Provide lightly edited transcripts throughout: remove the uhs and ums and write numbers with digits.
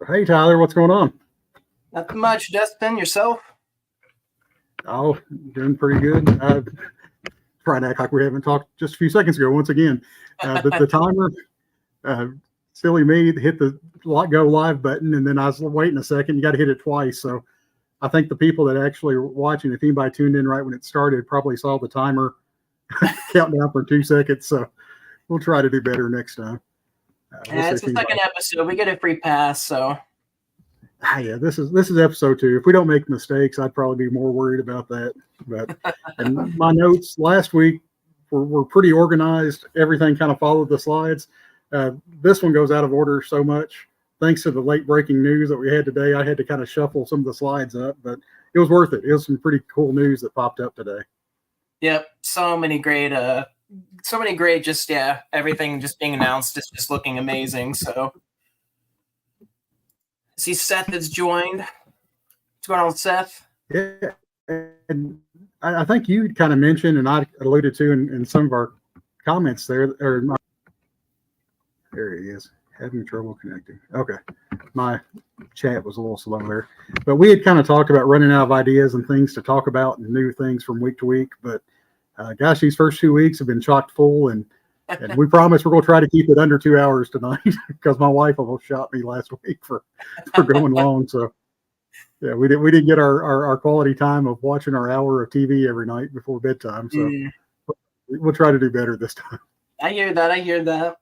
Hey, Tyler, what's going on? Nothing much, Dustin. Yourself? Oh, doing pretty good. Trying to act like we haven't talked just a few seconds ago. Once again, the timer, silly me, hit the go live button, and then I was waiting a second. You got to hit it twice. So I think the people that actually were watching, if anybody tuned in right when it started, probably saw the timer counting down for 2 seconds. So we'll try to do better next time. It's the second episode. We get a free pass, so. Yeah, this is episode 2. If we don't make mistakes, I'd probably be more worried about that. But and my notes last week were pretty organized. Everything kind of followed the slides. This one goes out of order so much. Thanks to the late breaking news that we had today, I had to kind of shuffle some of the slides up, but it was worth it. It was some pretty cool news that popped up today. Yep, so many great, just everything just being announced is just looking amazing. So. See, Seth has joined. What's going on, Seth? Yeah, and I think you kind of mentioned, and I alluded to in some of our comments there. There he is, having trouble connecting. Okay, my chat was a little slow there, but we had kind of talked about running out of ideas and things to talk about and new things from week to week. But gosh, these first 2 weeks have been chock full, and we promise we're going to try to keep it under 2 hours tonight because my wife almost shot me last week for going long. So, yeah, we didn't get our quality time of watching our hour of TV every night before bedtime. So we'll try to do better this time. I hear that.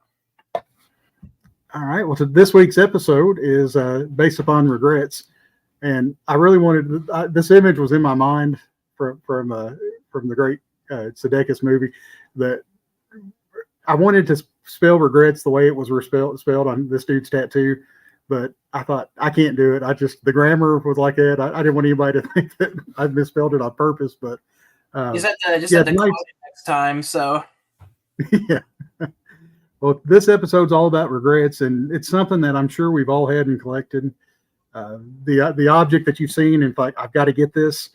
All right. Well, so this week's episode is based upon regrets, and I really wanted this image was in my mind from the great Sudeikis movie that. I wanted to spell regrets the way it was spelled on this dude's tattoo, but I thought I can't do it. The grammar was like that. I didn't want anybody to think that I misspelled it on purpose, but just have to call it next time. So yeah. Well, this episode's all about regrets, and it's something that I'm sure we've all had and collected. The object that you've seen, and like I've got to get this,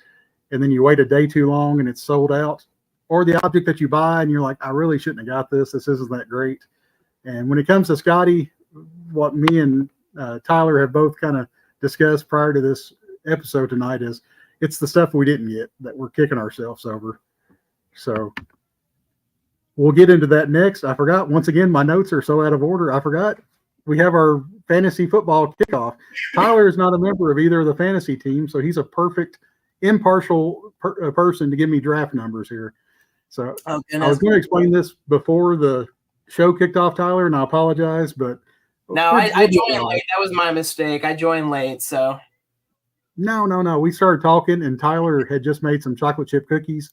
and then you wait a day too long and it's sold out. Or the object that you buy and you're like, I really shouldn't have got this. This isn't that great. And when it comes to Skottie, what me and Tyler have both kind of discussed prior to this episode tonight is it's the stuff we didn't get that we're kicking ourselves over. So we'll get into that next. I forgot. Once again, my notes are so out of order. I forgot. We have our fantasy football kickoff. Tyler is not a member of either of the fantasy teams, so he's a perfect impartial person to give me draft numbers here. So I was going to explain this before the show kicked off, Tyler, and I apologize, but no, I joined late. That was my mistake. I joined late, so no. We started talking, and Tyler had just made some chocolate chip cookies,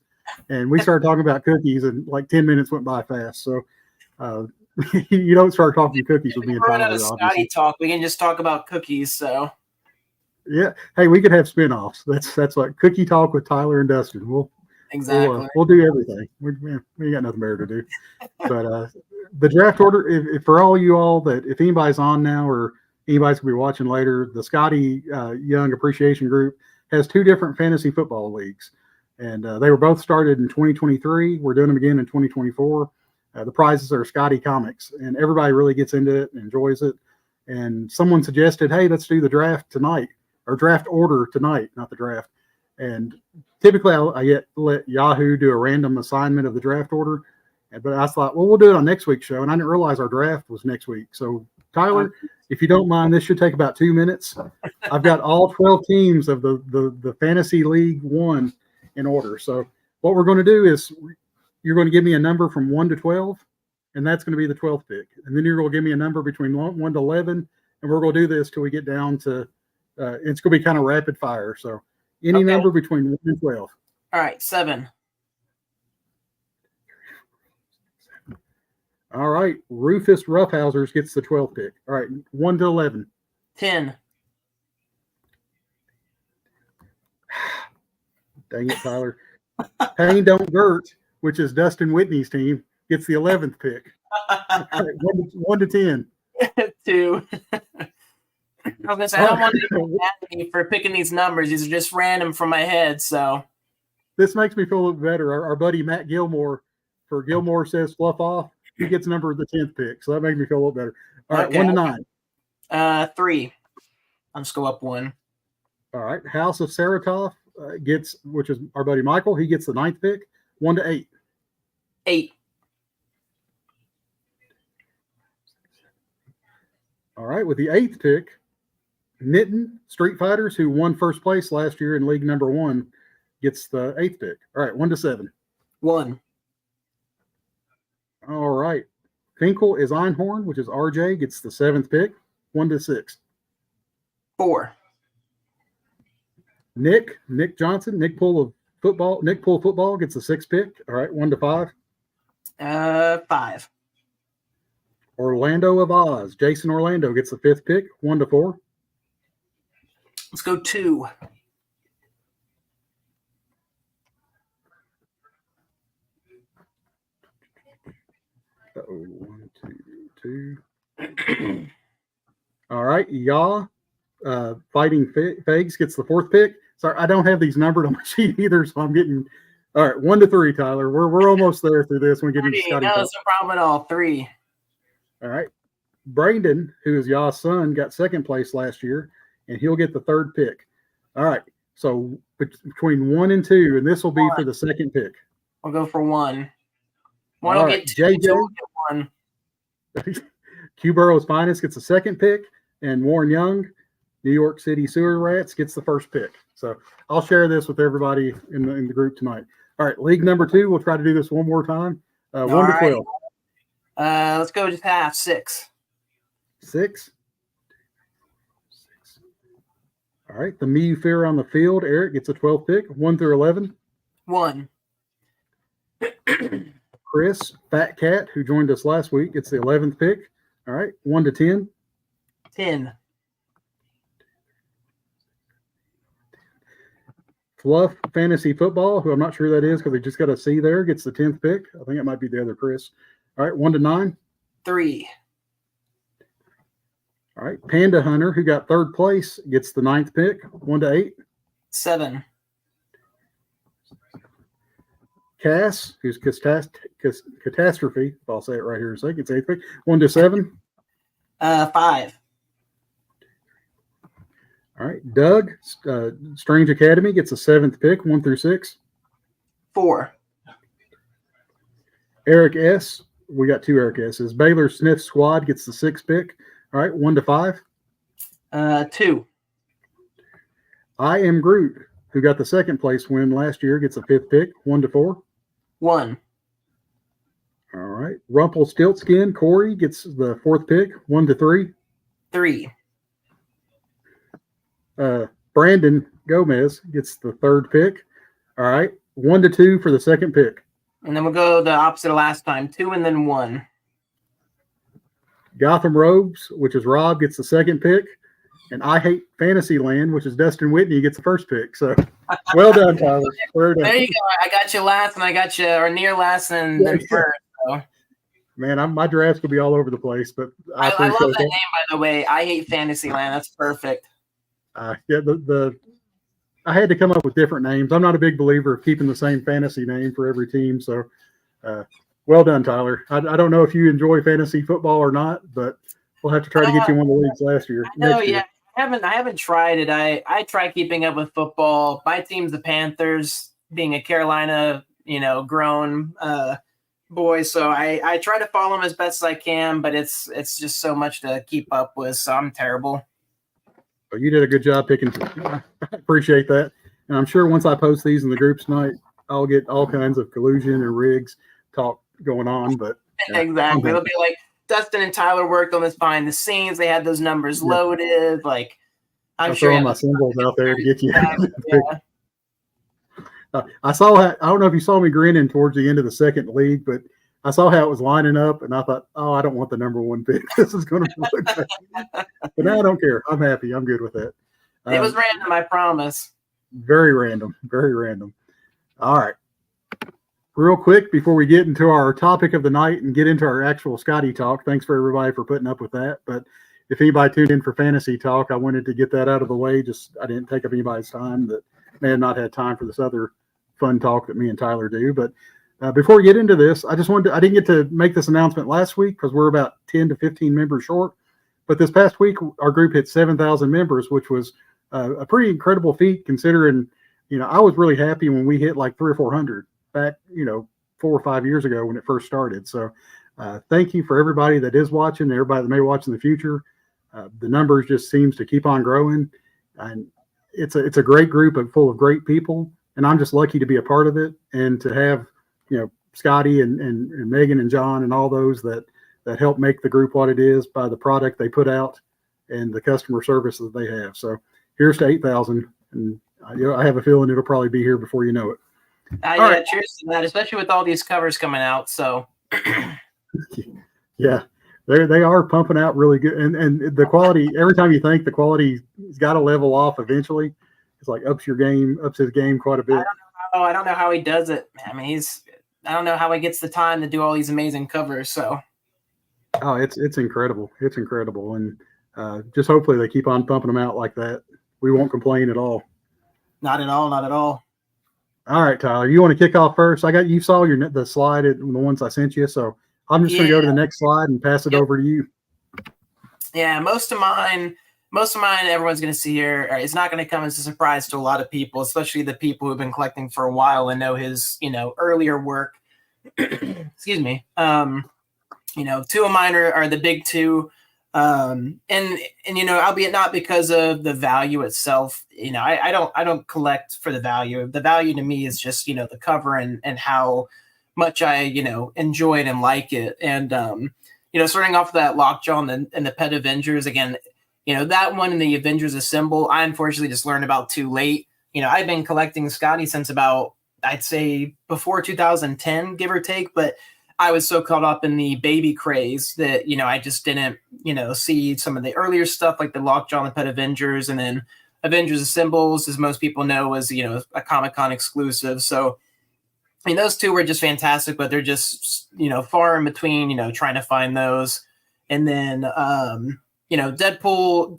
and we started talking about cookies, and like 10 minutes went by fast. So you don't start talking cookies with me and Tyler. We're out of Skottie talk. We can just talk about cookies. So yeah, hey, we could have spinoffs. That's like cookie talk with Tyler and Dustin. Exactly. We'll do everything. We got nothing better to do. But the draft order, if for all you all that if anybody's on now or anybody's going to be watching later, the Skottie Young Appreciation Group has 2 different fantasy football leagues. And they were both started in 2023. We're doing them again in 2024. The prizes are Skottie comics. And everybody really gets into it and enjoys it. And someone suggested, hey, let's do the draft tonight. Or draft order tonight, not the draft. And typically I let Yahoo do a random assignment of the draft order. But I thought, well, we'll do it on next week's show. And I didn't realize our draft was next week. So, Tyler, if you don't mind, this should take about 2 minutes. I've got all 12 teams of the Fantasy League 1 in order. So what we're going to do is you're going to give me a number from 1 to 12, and that's going to be the 12th pick. And then you're going to give me a number between 1 to 11, and we're going to do this till we get down to it's going to be kind of rapid fire. So any number between 1 and 12. All right, 7. All right, Rufus Roughhousers gets the 12th pick. All right, 1 to 11. 10. Dang it, Tyler. Pain Don't Gert, which is Dustin Whitney's team, gets the 11th pick. Right, 1 to 10. 2. I was going to say, I don't want to be mad at me for picking these numbers. These are just random from my head, so. This makes me feel a little better. Our buddy Matt Gilmore, for Gilmore Says Fluff Off, he gets number the 10th pick, so that makes me feel a little better. All right, okay. 1 to 9. 3. I'll just go up 1. All right. House of Saratov gets, which is our buddy Michael. He gets the 9th pick, 1 to 8. 8. All right. With the 8th pick, Nitten Street Fighters, who won first place last year in league number 1, gets the 8th pick. All right. 1 to 7. 1. All right. Finkel is Einhorn, which is RJ, gets the 7th pick, 1 to 6. 4. Nick Johnson, Nick Pool Football gets the 6th pick. All right, 1 to 5. 5. Orlando of Oz, Jason Orlando gets the 5th pick, 1 to 4. Let's go 2. Uh-oh, 1, 2, 2. All right, Fighting Fags gets the 4th pick. Sorry, I don't have these numbered on my sheet either, so I'm getting. All right, 1 to 3, Tyler. We're almost there through this. When we get into Skottie. No, it's no problem at all. 3. All right, Brandon, who is Ya's son, got 2nd place last year, and he'll get the 3rd pick. All right, so between 1 and 2, and this will be for the 2nd pick. I'll go for 1. 1 All will right, get 2. JJ. Will get 1. Q Burrow's Finest gets the 2nd pick, and Warren Young, New York City Sewer Rats, gets the 1st pick. So I'll share this with everybody in the group tonight. All right, league number 2. We'll try to do this one more time. 1 to 12. Let's go just half. 6. 6. All right, the Me You Fear on the Field. Eric gets a 12th pick. 1 through 11. 1. Chris Fat Cat, who joined us last week, gets the 11th pick. All right, 1 to 10. 10. Fluff Fantasy Football, who I'm not sure who that is because they just got a C there, gets the 10th pick. I think it might be the other Chris. All right, 1 to 9. 3. All right, Panda Hunter, who got 3rd place, gets the 9th pick. 1 to 8. 7. Cass, who's Catastrophe, if I'll say it right here in a second, gets 8th pick. 1 to 7. 5. All right, Doug, Strange Academy, gets a 7th pick. 1 through 6. 4. Eric S., we got 2 Eric S's. Baylor Smith Squad gets the 6th pick. All right, 1 to 5. 2. I Am Groot, who got the 2nd place win last year, gets a 5th pick. 1 to 4. 1. All right, Rumpelstiltskin Corey gets the 4th pick. 1 to 3. 3. Brandon Gomez gets the 3rd pick. All right, 1 to 2 for the 2nd pick. And then we'll go the opposite of last time. 2 and then 1. Gotham Robes, which is Rob, gets the 2nd pick. And I Hate Fantasyland, which is Dustin Whitney, gets the 1st pick. So well done, Tyler. Well done. There you go. I got you last, and I got you, or near last, and then first. So. Man, my drafts could be all over the place, but I love that name, by the way. I Hate Fantasyland. That's perfect. Yeah, I had to come up with different names. I'm not a big believer of keeping the same fantasy name for every team. So, well done, Tyler. I don't know if you enjoy fantasy football or not, but we'll have to try to get you in one of the leagues next year. I haven't tried it. I try keeping up with football. My team's the Panthers, being a Carolina, grown boy. So I try to follow them as best as I can, but it's just so much to keep up with. So I'm terrible. Well, you did a good job picking. I appreciate that. And I'm sure once I post these in the groups tonight, I'll get all kinds of collusion and rigs talk going on. But exactly. It'll be like Dustin and Tyler worked on this behind the scenes. They had those numbers loaded. Like I'm sure throwing my symbols out there to get you. Yeah. I saw how, I don't know if you saw me grinning towards the end of the 2nd league, but I saw how it was lining up, and I thought, I don't want the number 1 pick. This is going to look bad. But now I don't care. I'm happy. I'm good with that. It was random, I promise. Very random. Very random. All right. Real quick, before we get into our topic of the night and get into our actual Skottie talk, thanks for everybody for putting up with that. But if anybody tuned in for fantasy talk, I wanted to get that out of the way. I didn't take up anybody's time that may have not had time for this other fun talk that me and Tyler do. But before we get into this, I didn't get to make this announcement last week because we're about 10 to 15 members short. But this past week, our group hit 7,000 members, which was a pretty incredible feat considering, I was really happy when we hit like 300 or 400 back, 4 or 5 years ago when it first started. So thank you for everybody that is watching, everybody that may watch in the future. The numbers just seems to keep on growing, and it's a great group full of great people, and I'm just lucky to be a part of it and to have, Skottie and Megan and John and all those that help make the group what it is by the product they put out and the customer service that they have. So here's to 8,000, and I have a feeling it'll probably be here before you know it. Yeah, right. Cheers to that, especially with all these covers coming out. So yeah, they are pumping out really good, and the quality. Every time you think the quality's got to level off eventually, it's like ups his game quite a bit. I don't know how he does it. I mean, I don't know how he gets the time to do all these amazing covers. So, oh, it's incredible. It's incredible, and just hopefully they keep on pumping them out like that. We won't complain at all. Not at all. Not at all. All right, Tyler, you want to kick off first? You saw the slide, the ones I sent you, so I'm just going to go to the next slide and pass it over to you. Yeah, most of mine, everyone's going to see here. It's not going to come as a surprise to a lot of people, especially the people who've been collecting for a while and know his, earlier work. Excuse me. Two of mine are the big two. And albeit not because of the value itself, I don't collect for the value. The value to me is just, the cover and how much I, enjoy it and like it. And, starting off with that Lockjaw and the Pet Avengers, again, that one in the Avengers Assemble, I unfortunately just learned about too late. I've been collecting Skottie since about, I'd say before 2010, give or take, but I was so caught up in the baby craze that, I just didn't, see some of the earlier stuff like the Lockjaw and the Pet Avengers, and then Avengers Assembles, as most people know, was, a Comic-Con exclusive. So, those two were just fantastic, but they're just, far in between, trying to find those. And then, Deadpool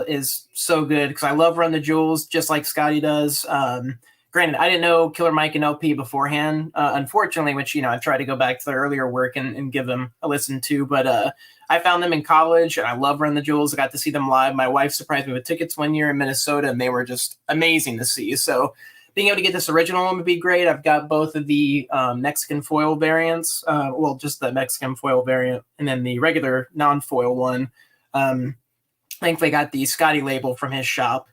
is so good because I love Run the Jewels just like Skottie does. Granted, I didn't know Killer Mike and LP beforehand, unfortunately, which, I've tried to go back to their earlier work and give them a listen to. But I found them in college, and I love Run the Jewels. I got to see them live. My wife surprised me with tickets one year in Minnesota, and they were just amazing to see. So being able to get this original one would be great. I've got both of the Mexican foil variants, just the Mexican foil variant, and then the regular non-foil one. Thankfully, I got the Skottie label from his shop.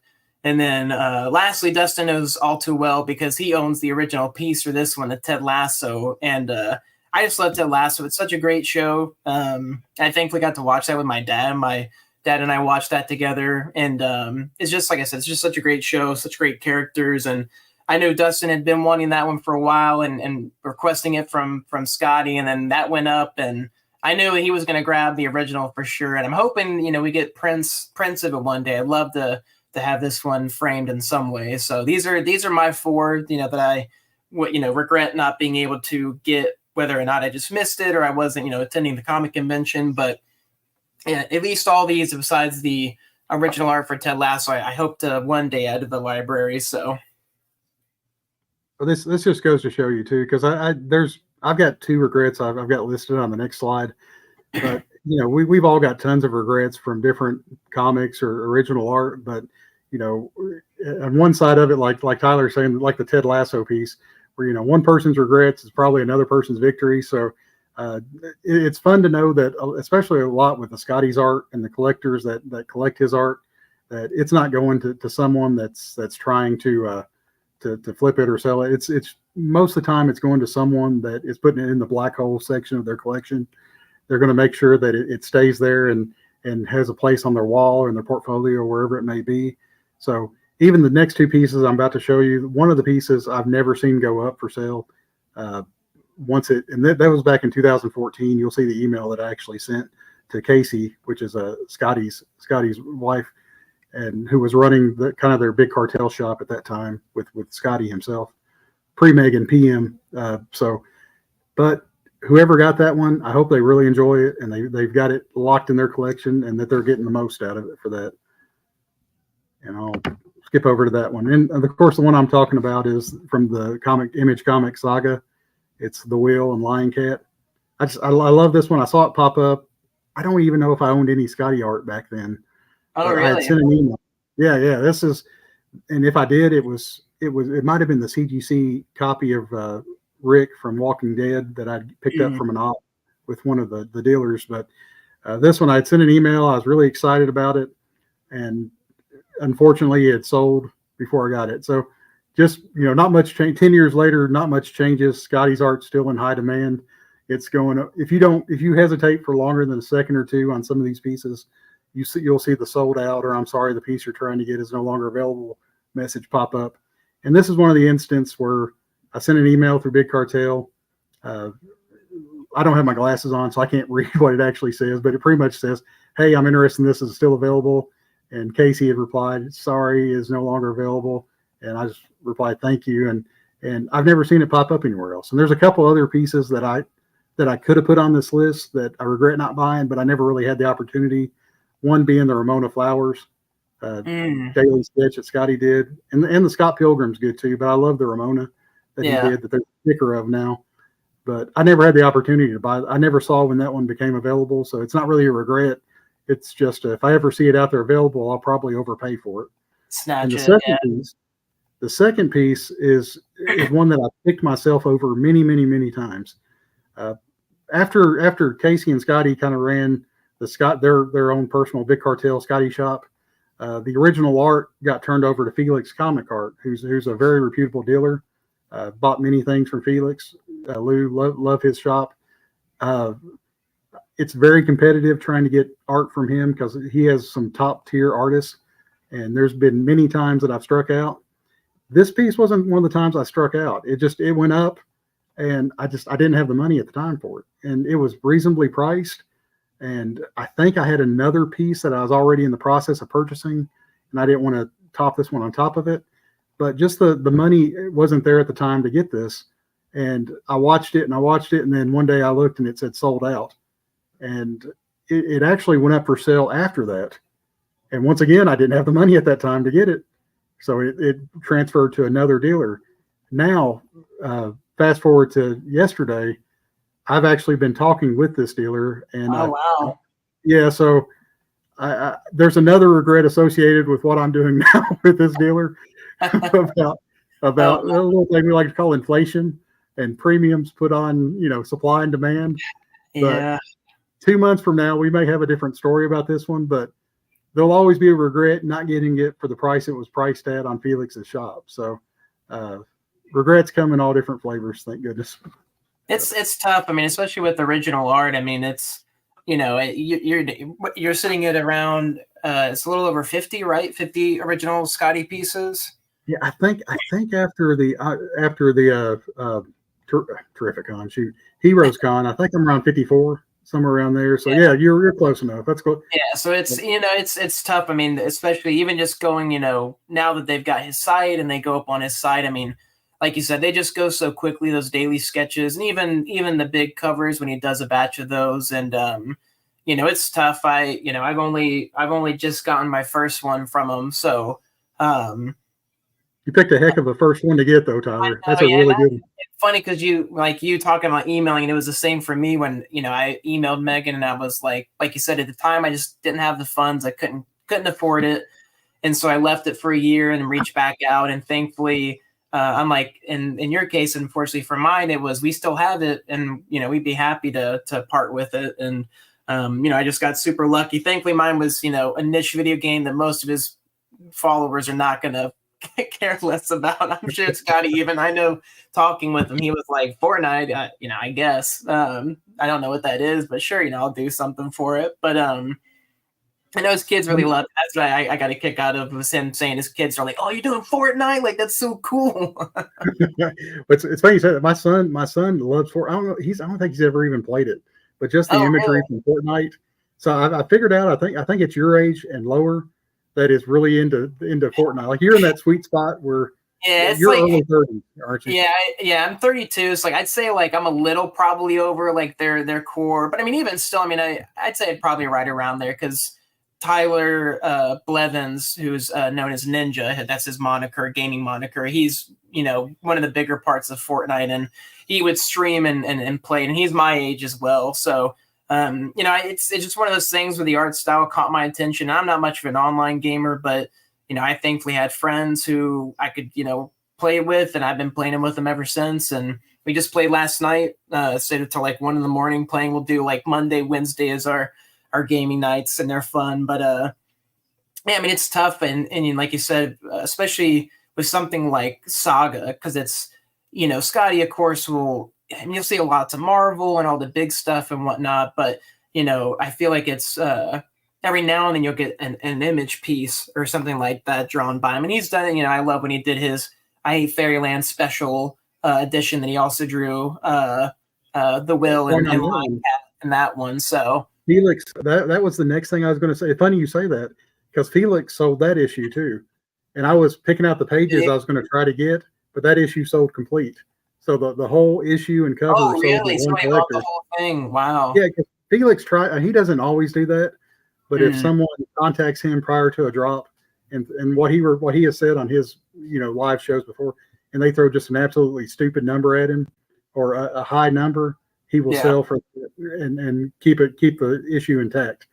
And then lastly, Dustin knows all too well because he owns the original piece for this one, the Ted Lasso. And I just love Ted Lasso. It's such a great show. I thankfully got to watch that with my dad. My dad and I watched that together. And it's just, like I said, it's just such a great show, such great characters. And I know Dustin had been wanting that one for a while and requesting it from Skottie. And then that went up, and I knew he was going to grab the original for sure. And I'm hoping, we get prints of it one day. I'd love to have this one framed in some way. So these are my four, that I regret not being able to get, whether or not I just missed it or I wasn't, attending the comic convention. But yeah, at least all these, besides the original art for Ted Lasso, I hope to one day add to the library. So. Well, this just goes to show you too, because I've got two regrets I've got listed on the next slide, but we've all got tons of regrets from different comics or original art, but on one side of it, like Tyler's saying, like the Ted Lasso piece, where one person's regrets is probably another person's victory. So it's fun to know that, especially a lot with the Skottie's art and the collectors that collect his art, that it's not going to someone that's trying to flip it or sell it. It's most of the time it's going to someone that is putting it in the black hole section of their collection. They're going to make sure that it stays there and has a place on their wall or in their portfolio or wherever it may be. So even the next two pieces I'm about to show you, one of the pieces I've never seen go up for sale. That was back in 2014. You'll see the email that I actually sent to Casey, which is Skottie's wife, and who was running their big cartel shop at that time with Skottie himself, pre-Meg and PM. But whoever got that one, I hope they really enjoy it and they've got it locked in their collection and that they're getting the most out of it for that. And I'll skip over to that one. And of course, the one I'm talking about is from the Image Comic saga. It's The Wheel and Lion Cat. I love this one. I saw it pop up. I don't even know if I owned any Skottie art back then. Oh, But I had really? sent an email. Yeah. This is, and if I did, it might have been the CGC copy of Rick from Walking Dead that I picked up from an op with one of the dealers. But this one, I had sent an email. I was really excited about it, and unfortunately, it sold before I got it. So, just not much change. 10 years later, not much changes. Skottie's art's still in high demand. It's going up. If you hesitate for longer than a second or two on some of these pieces, you'll see the sold out, or I'm sorry, the piece you're trying to get is no longer available message pop up. And this is one of the instances where I sent an email through Big Cartel. I don't have my glasses on, so I can't read what it actually says, but it pretty much says, "Hey, I'm interested in this. Is it still available?" And Casey had replied, "Sorry, is no longer available." And I just replied, "Thank you." And I've never seen it pop up anywhere else. And there's a couple other pieces that I could have put on this list that I regret not buying, but I never really had the opportunity. One being the Ramona Flowers daily sketch that Skottie did, and the Scott Pilgrim's good too. But I love the Ramona that he did, that there's a sticker of now. But I never had the opportunity to buy it. I never saw when that one became available, so it's not really a regret. It's just if I ever see it out there available, I'll probably overpay for it. Snatch and it. The second piece is one that I picked myself over many, many, many times. After Casey and Skottie kind of ran their own personal Big Cartel Skottie shop, the original art got turned over to Felix Comic Art, who's a very reputable dealer. Bought many things from Felix. Lou love his shop. It's very competitive trying to get art from him because he has some top tier artists, and there's been many times that I've struck out. This piece wasn't one of the times I struck out. It went up, and I didn't have the money at the time for it, and it was reasonably priced. And I think I had another piece that I was already in the process of purchasing, and I didn't want to top this one on top of it. But just the money wasn't there at the time to get this. And I watched it, and then one day I looked and it said sold out. And it actually went up for sale after that. And once again, I didn't have the money at that time to get it. So it transferred to another dealer. Now, fast forward to yesterday, I've actually been talking with this dealer. And wow. Yeah, so there's another regret associated with what I'm doing now with this dealer about a little thing we like to call inflation and premiums put on, supply and demand. Yeah. But 2 months from now, we may have a different story about this one, but there'll always be a regret not getting it for the price it was priced at on Felix's shop. So regrets come in all different flavors, thank goodness. It's tough. I mean, especially with original art. I mean, it's, you're sitting at around it's a little over 50, right? 50 original Skottie pieces. Yeah, I think after the Terrificon, Heroes Con, I think I'm around 54, somewhere around there. So yeah, you're close enough. That's cool. Yeah, so it's it's tough. I mean, especially even just going, now that they've got his site and they go up on his site. I mean, like you said, they just go so quickly, those daily sketches, and even the big covers when he does a batch of those. And it's tough. I've only just gotten my first one from him, so you picked a heck of a first one to get, though, Tyler. That's a really good one. It's funny because you talking about emailing, and it was the same for me when I emailed Megan, and I was like you said, at the time I just didn't have the funds, I couldn't afford it, and so I left it for a year and reached back out, and thankfully, I'm like, in your case, unfortunately for mine, it was we still have it, and we'd be happy to part with it, and I just got super lucky. Thankfully, mine was a niche video game that most of his followers are not gonna care less about. I'm sure Skottie, even I know talking with him, he was like, Fortnite, I guess. I don't know what that is, but sure, I'll do something for it. But I know his kids really love it. That's what I got a kick out of, was him saying his kids are like, "Oh, you're doing Fortnite? Like, that's so cool." It's funny you said that. My son loves Fortnite. I don't think he's ever even played it, but just the imagery from Fortnite. So I figured out, I think it's your age and lower that is really into Fortnite. Like, you're in that sweet spot where you're like, early 30s, aren't you? Yeah, I'm 32. So I'd say I'm a little probably over their core, but I mean, even still, I mean, I'd say I'd probably right around there, because Tyler Blevins, who's known as Ninja, that's his moniker, gaming moniker. He's one of the bigger parts of Fortnite, and he would stream and play, and he's my age as well. So It's just one of those things where the art style caught my attention. I'm not much of an online gamer, but I thankfully had friends who I could play with, and I've been playing with them ever since. And we just played last night, stayed until like 1 a.m. playing. We'll do like Monday, Wednesday as our gaming nights, and they're fun. But yeah, I mean, it's tough, and like you said, especially with something like Saga, because it's Skottie, of course, you'll see a lot to Marvel and all the big stuff and whatnot, but I feel like it's every now and then you'll get an image piece or something like that drawn by him, and he's done it. I love when he did his I Hate Fairyland special edition that he also drew the Will and Lion Cat in that one. So Felix, that was the next thing I was going to say. Funny you say that, because Felix sold that issue too, and I was picking out the pages I was going to try to get, but that issue sold complete. So the whole issue and cover. Oh, really? So he bought the whole thing. Wow. Yeah, because Felix he doesn't always do that, but if someone contacts him prior to a drop, and what he has said on his live shows before, and they throw just an absolutely stupid number at him or a high number, he will sell for and keep the issue intact.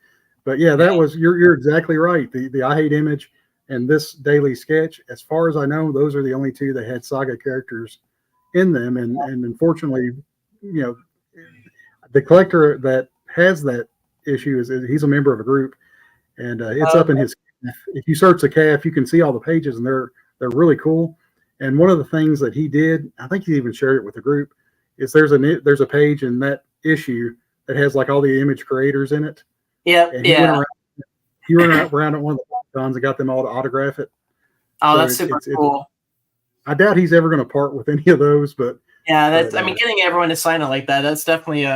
But yeah, that was you're exactly right. The I Hate image and this daily sketch, as far as I know, those are the only two that had Saga characters in them, and unfortunately, the collector that has that issue he's a member of a group, and it's up in his. If you search the calf, you can see all the pages, and they're really cool. And one of the things that he did, I think he even shared it with the group, is there's a page in that issue that has like all the image creators in it. Yeah, He went around at one of the cons and got them all to autograph it. Oh, so that's super cool. I doubt he's ever going to part with any of those, but yeah, I mean, getting everyone to sign it like that's definitely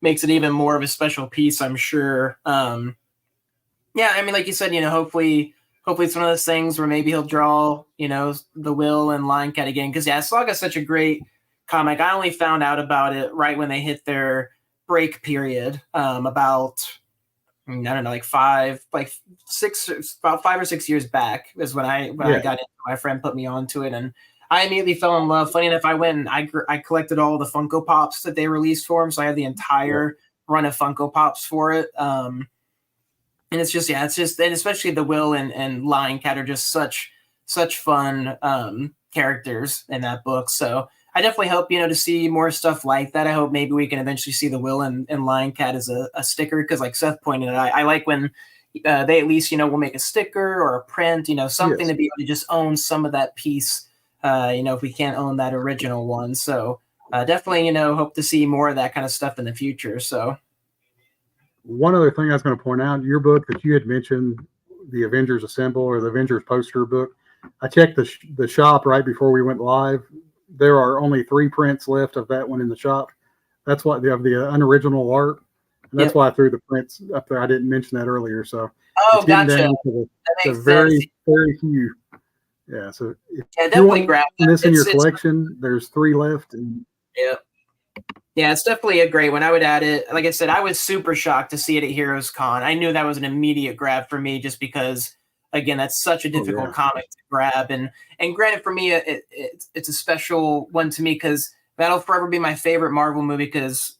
makes it even more of a special piece, I'm sure. Yeah, I mean, like you said, hopefully it's one of those things where maybe he'll draw, the Will and Lion Cat again, because Saga's such a great comic. I only found out about it right when they hit their break period, about I don't know, about 5 or 6 years back is when I got into. My friend put me onto it, and I immediately fell in love. Funny enough, I went and I collected all the Funko Pops that they released for him, so I have the entire run of Funko Pops for it. And it's just and especially the Will and Lion Cat are just such fun characters in that book. So I definitely hope to see more stuff like that. I hope maybe we can eventually see the Will and Lion Cat as a sticker, because like Seth pointed out, I like when they at least will make a sticker or a print, something to be able to just own some of that piece. If we can't own that original one. So definitely hope to see more of that kind of stuff in the future. So one other thing I was going to point out, your book that you had mentioned, the Avengers Assemble or the Avengers poster book, I checked the shop right before we went live. There are only 3 prints left of that one in the shop. That's why they have the unoriginal art. And that's why I threw the prints up there. I didn't mention that earlier. So it's gotcha. Down to the very, very few. Yeah. So if definitely grab this in your collection, there's 3 left. And yeah, it's definitely a great one. I would add it. Like I said, I was super shocked to see it at Heroes Con. I knew that was an immediate grab for me, just because, again, that's such a difficult comic to grab. And granted, for me, it's a special one to me, because that'll forever be my favorite Marvel movie. Because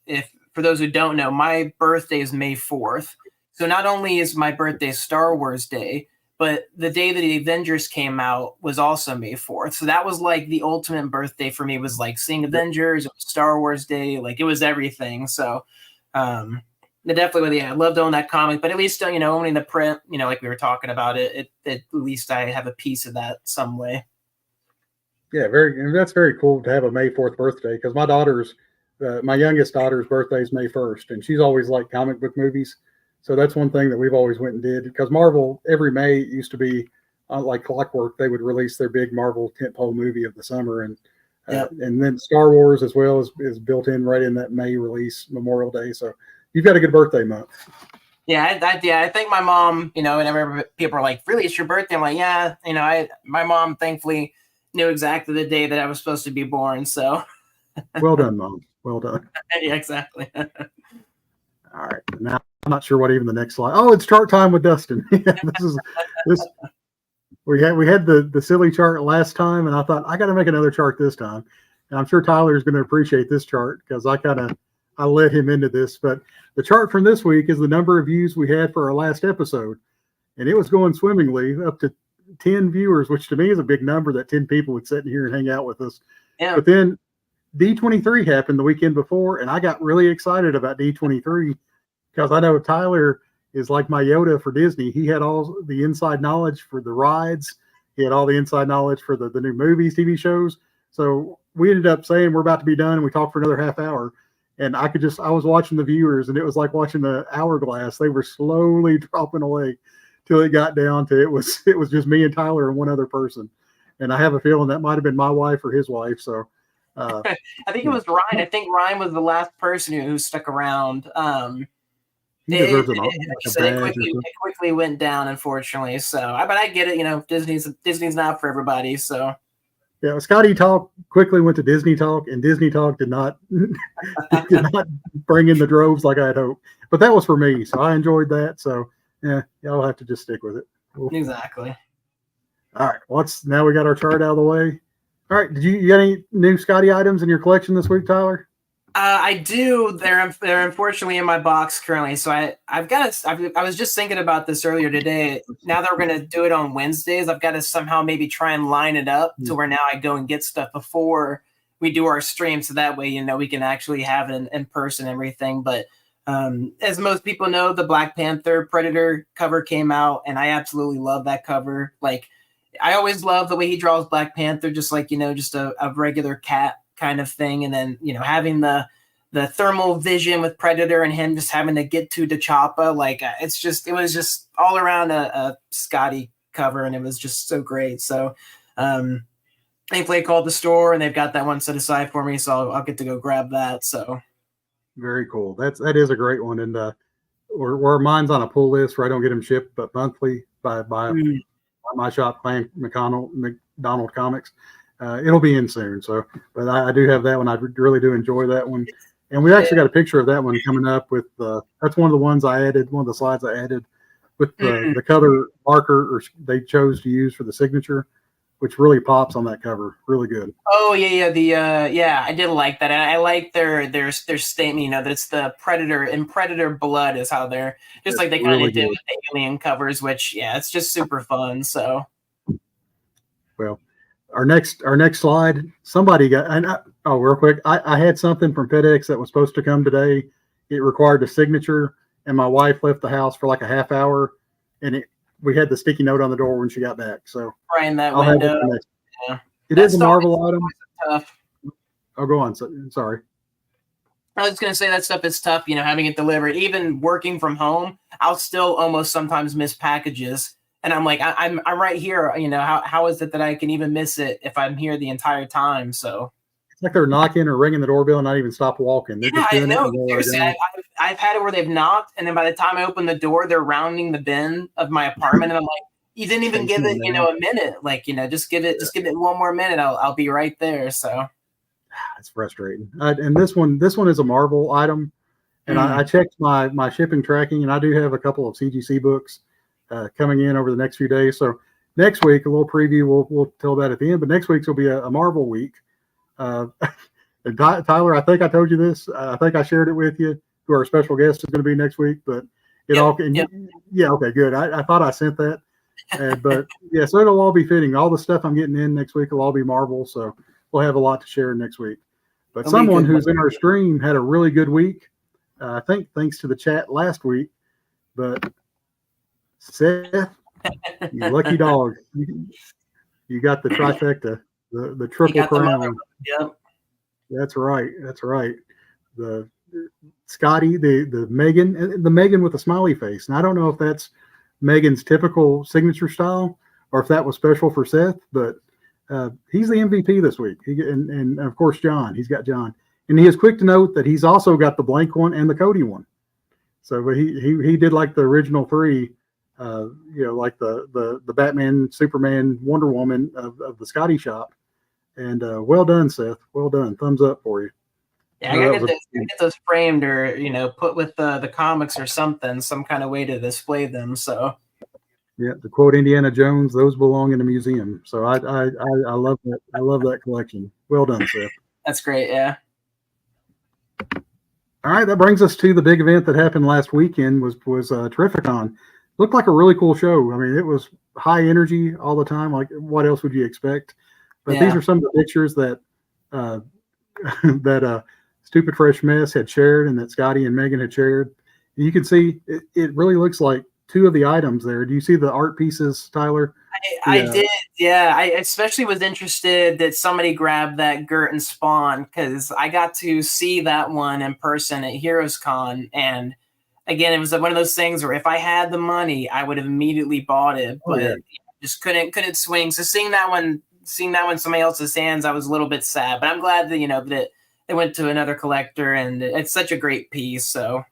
if for those who don't know, my birthday is May 4th. So not only is my birthday Star Wars Day, but the day that the Avengers came out was also May 4th. So that was like the ultimate birthday for me, was like seeing Avengers, it was Star Wars Day, like it was everything. So definitely, I'd love to own that comic, but at least, owning the print, like we were talking about it, at least I have a piece of that some way. Yeah, that's very cool to have a May 4th birthday, because my youngest daughter's birthday is May 1st, and she's always liked comic book movies. So that's one thing that we've always went and did, because Marvel every May used to be like clockwork. They would release their big Marvel tentpole movie of the summer, and then Star Wars as well is built in right in that May release, Memorial Day. So you've got a good birthday month. Yeah, I think my mom, whenever people are like, "Really, it's your birthday?" I'm like, "Yeah." My mom thankfully knew exactly the day that I was supposed to be born. So well done, Mom. Well done. Yeah, exactly. All right, now I'm not sure what even the next slide. Oh, it's chart time with Dustin. this. We had the silly chart last time, and I thought I got to make another chart this time. And I'm sure Tyler's going to appreciate this chart, because I kind of I led him into this. But the chart from this week is the number of views we had for our last episode, and it was going swimmingly up to 10 viewers, which to me is a big number that 10 people would sit in here and hang out with us. Yeah. But then D23 happened the weekend before, and I got really excited about D23 because I know Tyler is like my Yoda for Disney. He had all the inside knowledge for the rides. He had all the inside knowledge for the new movies, TV shows. So we ended up saying we're about to be done, and we talked for another half hour. And I was watching the viewers, and it was like watching the hourglass. They were slowly dropping away till it got down to it was just me and Tyler and one other person. And I have a feeling that might have been my wife or his wife. So I think it was Ryan. I think Ryan was the last person who stuck around. He deserves it quickly went down, unfortunately. So, but I get it. Disney's not for everybody. So, yeah, Skottie Talk quickly went to Disney Talk, and Disney Talk did not bring in the droves like I had hoped. But that was for me, so I enjoyed that. So, yeah, y'all have to just stick with it. Cool. Exactly. All right, now we got our chart out of the way. All right, you got any new Skottie items in your collection this week, Tyler? I do. They're unfortunately in my box currently. So I was just thinking about this earlier today. Now that we're going to do it on Wednesdays, I've got to somehow maybe try and line it up to where now I go and get stuff before we do our stream. So that way, we can actually have it in person and everything. But as most people know, the Black Panther Predator cover came out, and I absolutely love that cover. Like, I always love the way he draws Black Panther, just like, just a regular cat kind of thing. And then, having the thermal vision with Predator and him just having to get to T'Challa, like it was just all around a Skottie cover, and it was just so great. So thankfully I called the store and they've got that one set aside for me, so I'll get to go grab that. So very cool. That is a great one. And where mine's on a pull list where I don't get them shipped but monthly by my shop, Clan McDonald Comics. It'll be in soon. So, but I do have that one. I really do enjoy that one. And we actually got a picture of that one coming up with that's one of the ones I added, one of the slides I added with the color marker or they chose to use for the signature, which really pops on that cover. Really good. Oh yeah. I did like that. I like their statement, that it's the Predator and Predator blood is how they're just like they kind of really did with the Alien covers, which it's just super fun. So, well, our next slide, somebody got, and real quick, I had something from FedEx that was supposed to come today. It required a signature, and my wife left the house for like a half hour, and we had the sticky note on the door when she got back. So right in that window. Yeah. It is a Marvel item. Tough. Oh, go on. Sorry. I was going to say that stuff is tough, having it delivered. Even working from home, I'll still almost sometimes miss packages. And I'm like, I'm right here. How is it that I can even miss it if I'm here the entire time? So it's like they're knocking or ringing the doorbell and not even stop walking. They're just doing I know. Seriously, I've had it where they've knocked, and then by the time I open the door, they're rounding the bin of my apartment, and I'm like, you didn't even give it, a minute. Like, just give it one more minute. I'll be right there. So it's frustrating. And this one is a Marvel item, and I checked my shipping tracking, and I do have a couple of CGC books coming in over the next few days. So next week, a little preview, we'll tell that at the end, but next week's will be a Marvel week. And Tyler, I think I told you this. I think I shared it with you, who our special guest is going to be next week, but yeah, okay, good. I thought I sent that. But yeah, so it'll all be fitting. All the stuff I'm getting in next week will all be Marvel. So we'll have a lot to share next week. But someone who's in our stream had a really good week. I think thanks to the chat last week, but Seth, you lucky dog. You got the trifecta, the triple crown. Yep. That's right. The Skottie, the Megan with the smiley face. And I don't know if that's Megan's typical signature style or if that was special for Seth, but he's the MVP this week. And of course, John. He's got John. And he is quick to note that he's also got the blank one and the Cody one. So but he did like the original three, like the Batman, Superman, Wonder Woman of the Skottie shop. And well done, Seth. Well done. Thumbs up for you. Yeah, I gotta get those framed or put with the comics or something, some kind of way to display them. So yeah, to quote Indiana Jones, those belong in a museum. So I love that. I love that collection. Well done, Seth. That's great. Yeah. All right, that brings us to the big event that happened last weekend. Was Terrificon. Looked like a really cool show. I mean, it was high energy all the time. Like, what else would you expect? But these Yeah. are some of the pictures that uh, that Stupid Fresh Mess had shared, and that Skottie and Megan had shared. You can see it really looks like two of the items there. Do you see the art pieces, Tyler? I The did, yeah. I especially was interested that somebody grabbed that Gert and Spawn because I got to see that one in person at Heroes Con, and again, it was one of those things where if I had the money, I would have immediately bought it, oh yeah, but just couldn't swing. So seeing that one in somebody else's hands, I was a little bit sad. But I'm glad that that it went to another collector, and it's such a great piece. So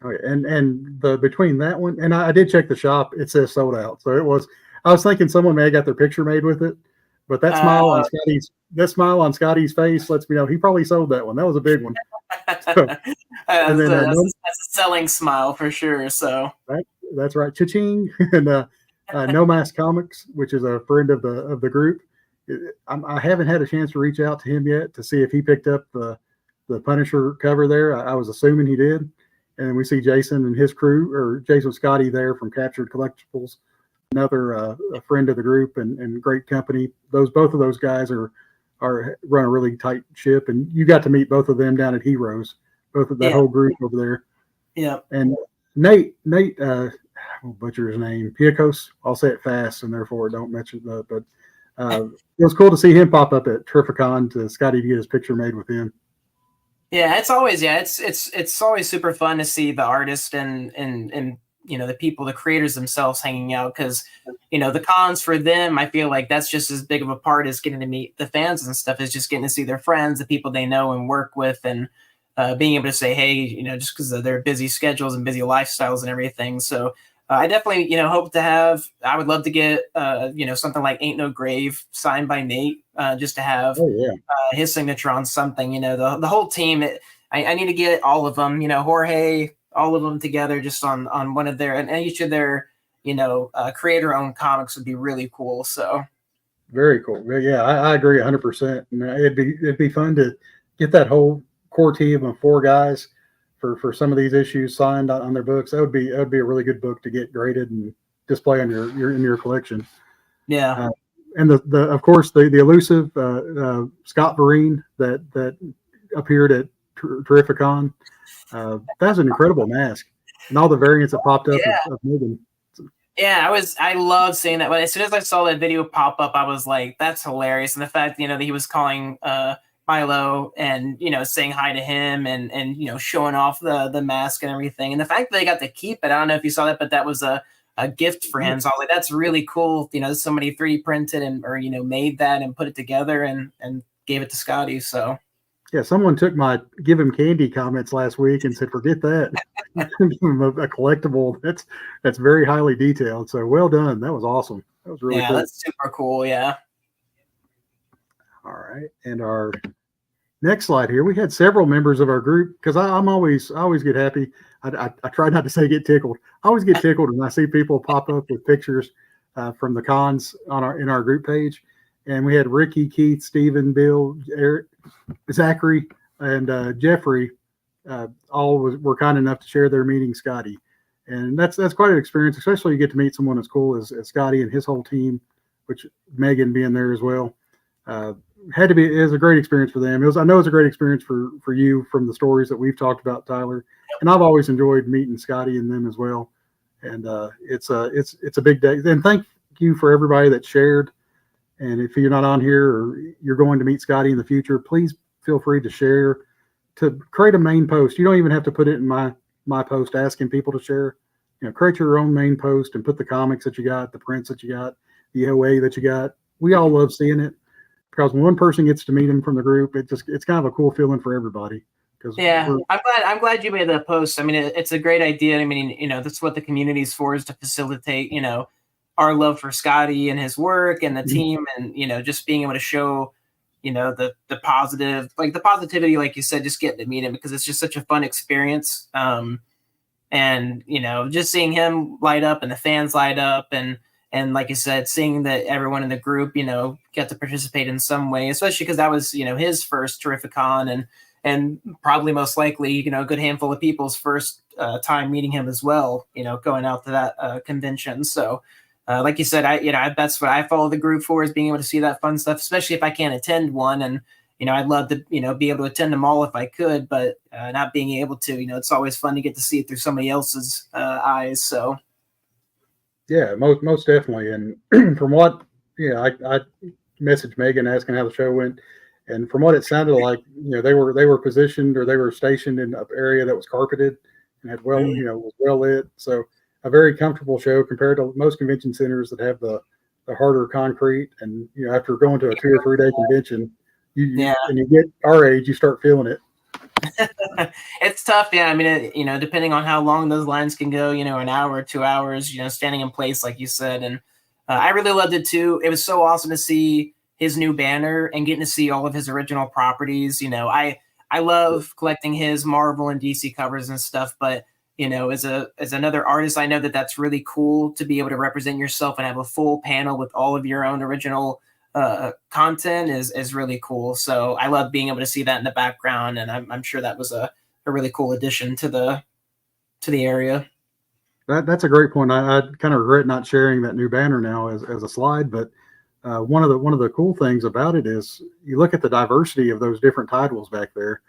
oh, yeah. And the between that one and I did check the shop. It says sold out. So it was. I was thinking someone may have got their picture made with it, but uh, that smile on Scottie's face lets me know he probably sold that one. That was a big one. So, and then that's a selling smile for sure. So right, that's right, cha-ching, and No Mask Comics, which is a friend of the group. I haven't had a chance to reach out to him yet to see if he picked up the Punisher cover there. I was assuming he did. And then we see Jason and his crew, or Jason Skottie there from Captured Collectibles, another a friend of the group and great company. Both of those guys are run a really tight ship, and you got to meet both of them down at Heroes, both of that yeah, whole group over there. yeah. And Nate, I'll butcher his name, Piakos. I'll say it fast, and therefore don't mention that. But it was cool to see him pop up at Terrificon to Skottie to get his picture made with him. Yeah, it's always it's always super fun to see the artist and the people, the creators themselves hanging out because the cons for them, I feel like that's just as big of a part as getting to meet the fans and stuff, is just getting to see their friends, the people they know and work with, and being able to say, hey, just because of their busy schedules and busy lifestyles and everything. So I definitely, hope to have. I would love to get, something like "Ain't No Grave" signed by Nate, just to have Oh yeah, his signature on something. The whole team. I need to get all of them. Jorge, all of them together, just on one of their and each of their creator-owned comics would be really cool. So very cool. Yeah, I agree 100%. And it'd be fun to get that whole core team of four guys for some of these issues signed on their books. That would be a really good book to get graded and display on your in your collection. yeah. And the of course the elusive Scott Vereen that appeared at Terrificon. That's an incredible mask, and all the variants that popped up Yeah. of Megan. Yeah, I love seeing that. But as soon as I saw that video pop up, I was like, that's hilarious. And the fact, that he was calling Milo and, saying hi to him and showing off the mask and everything. And the fact that they got to keep it, I don't know if you saw that, but that was a gift for him. So I was like, that's really cool. Somebody 3D printed or made that and put it together and gave it to Skottie. So Yeah, someone took my give him candy comments last week and said, forget that. Give him a collectible. That's very highly detailed. So well done. That was awesome. That was really yeah, cool. that's super cool. Yeah. All right. And our next slide here, we had several members of our group because I always get happy. I try not to say get tickled. I always get tickled when I see people pop up with pictures from the cons in our group page. And we had Ricky, Keith, Stephen, Bill, Eric, Zachary, and Jeffrey all were kind enough to share their meeting Skottie. And that's quite an experience, especially you get to meet someone as cool as Skottie and his whole team, which Megan being there as well. Had to be, it was a great experience for them. I know it's a great experience for you from the stories that we've talked about, Tyler. And I've always enjoyed meeting Skottie and them as well. And it's a big day. And thank you for everybody that shared. And if you're not on here or you're going to meet Skottie in the future, please feel free to share, to create a main post. You don't even have to put it in my post asking people to share. Create your own main post and put the comics that you got, the prints that you got, the OA that you got. We all love seeing it because when one person gets to meet him from the group, it's kind of a cool feeling for everybody. Yeah, I'm glad you made that post. I mean, it's a great idea. I mean, that's what the community is for, is to facilitate, our love for Skottie and his work and the team, and just being able to show the positive, like the positivity, like you said, just getting to meet him because it's just such a fun experience. And just seeing him light up and the fans light up, and like you said, seeing that everyone in the group get to participate in some way, especially because that was his first Terrificon, and probably most likely, a good handful of people's first time meeting him as well, going out to that convention. So, like you said, that's what I follow the group for, is being able to see that fun stuff, especially if I can't attend one. And, I'd love to, be able to attend them all if I could, but not being able to, it's always fun to get to see it through somebody else's eyes. So. Yeah, most definitely. And from what, I messaged Megan asking how the show went. And from what it sounded like, they were positioned, or they were stationed in an area that was carpeted and had was well lit. So a very comfortable show compared to most convention centers that have the harder concrete. And after going to a 2 or 3 day convention, and you get our age, you start feeling it. It's tough. Yeah. I mean, depending on how long those lines can go, an hour or 2 hours, standing in place, like you said. And I really loved it too. It was so awesome to see his new banner and getting to see all of his original properties. I love collecting his Marvel and DC covers and stuff, but as another artist, I know that's really cool to be able to represent yourself and have a full panel with all of your own original content is really cool. So I love being able to see that in the background, and I'm sure that was a really cool addition to the area. That's a great point. I kind of regret not sharing that new banner now as a slide, but one of the cool things about it is you look at the diversity of those different titles back there.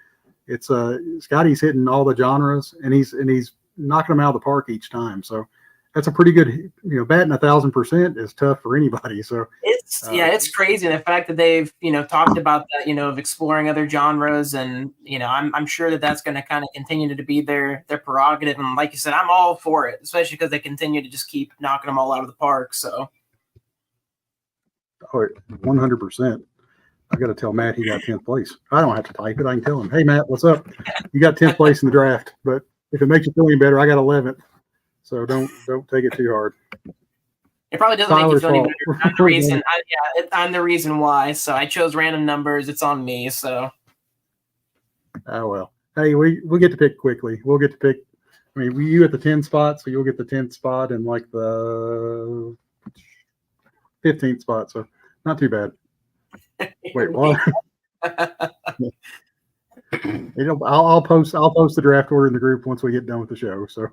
It's Skottie's hitting all the genres, and he's knocking them out of the park each time. So that's a pretty good, batting 1,000% is tough for anybody. So it's crazy. And the fact that they've, talked about that, of exploring other genres, and, I'm sure that's going to kind of continue to be their prerogative. And like you said, I'm all for it, especially because they continue to just keep knocking them all out of the park. So. Oh, 100%. I got to tell Matt he got 10th place. I don't have to type it. I can tell him, hey, Matt, what's up? You got 10th place in the draft, but if it makes you feel any better, I got 11th. So don't take it too hard. It probably doesn't make you feel any better. I'm the reason. I'm the reason why. So I chose random numbers. It's on me. So. Oh, well. Hey, we'll get to pick quickly. We'll get to pick. I mean, you at the 10 spot, so you'll get the 10th spot and like the 15th spot. So not too bad. Wait, what? I'll post the draft order in the group once we get done with the show. So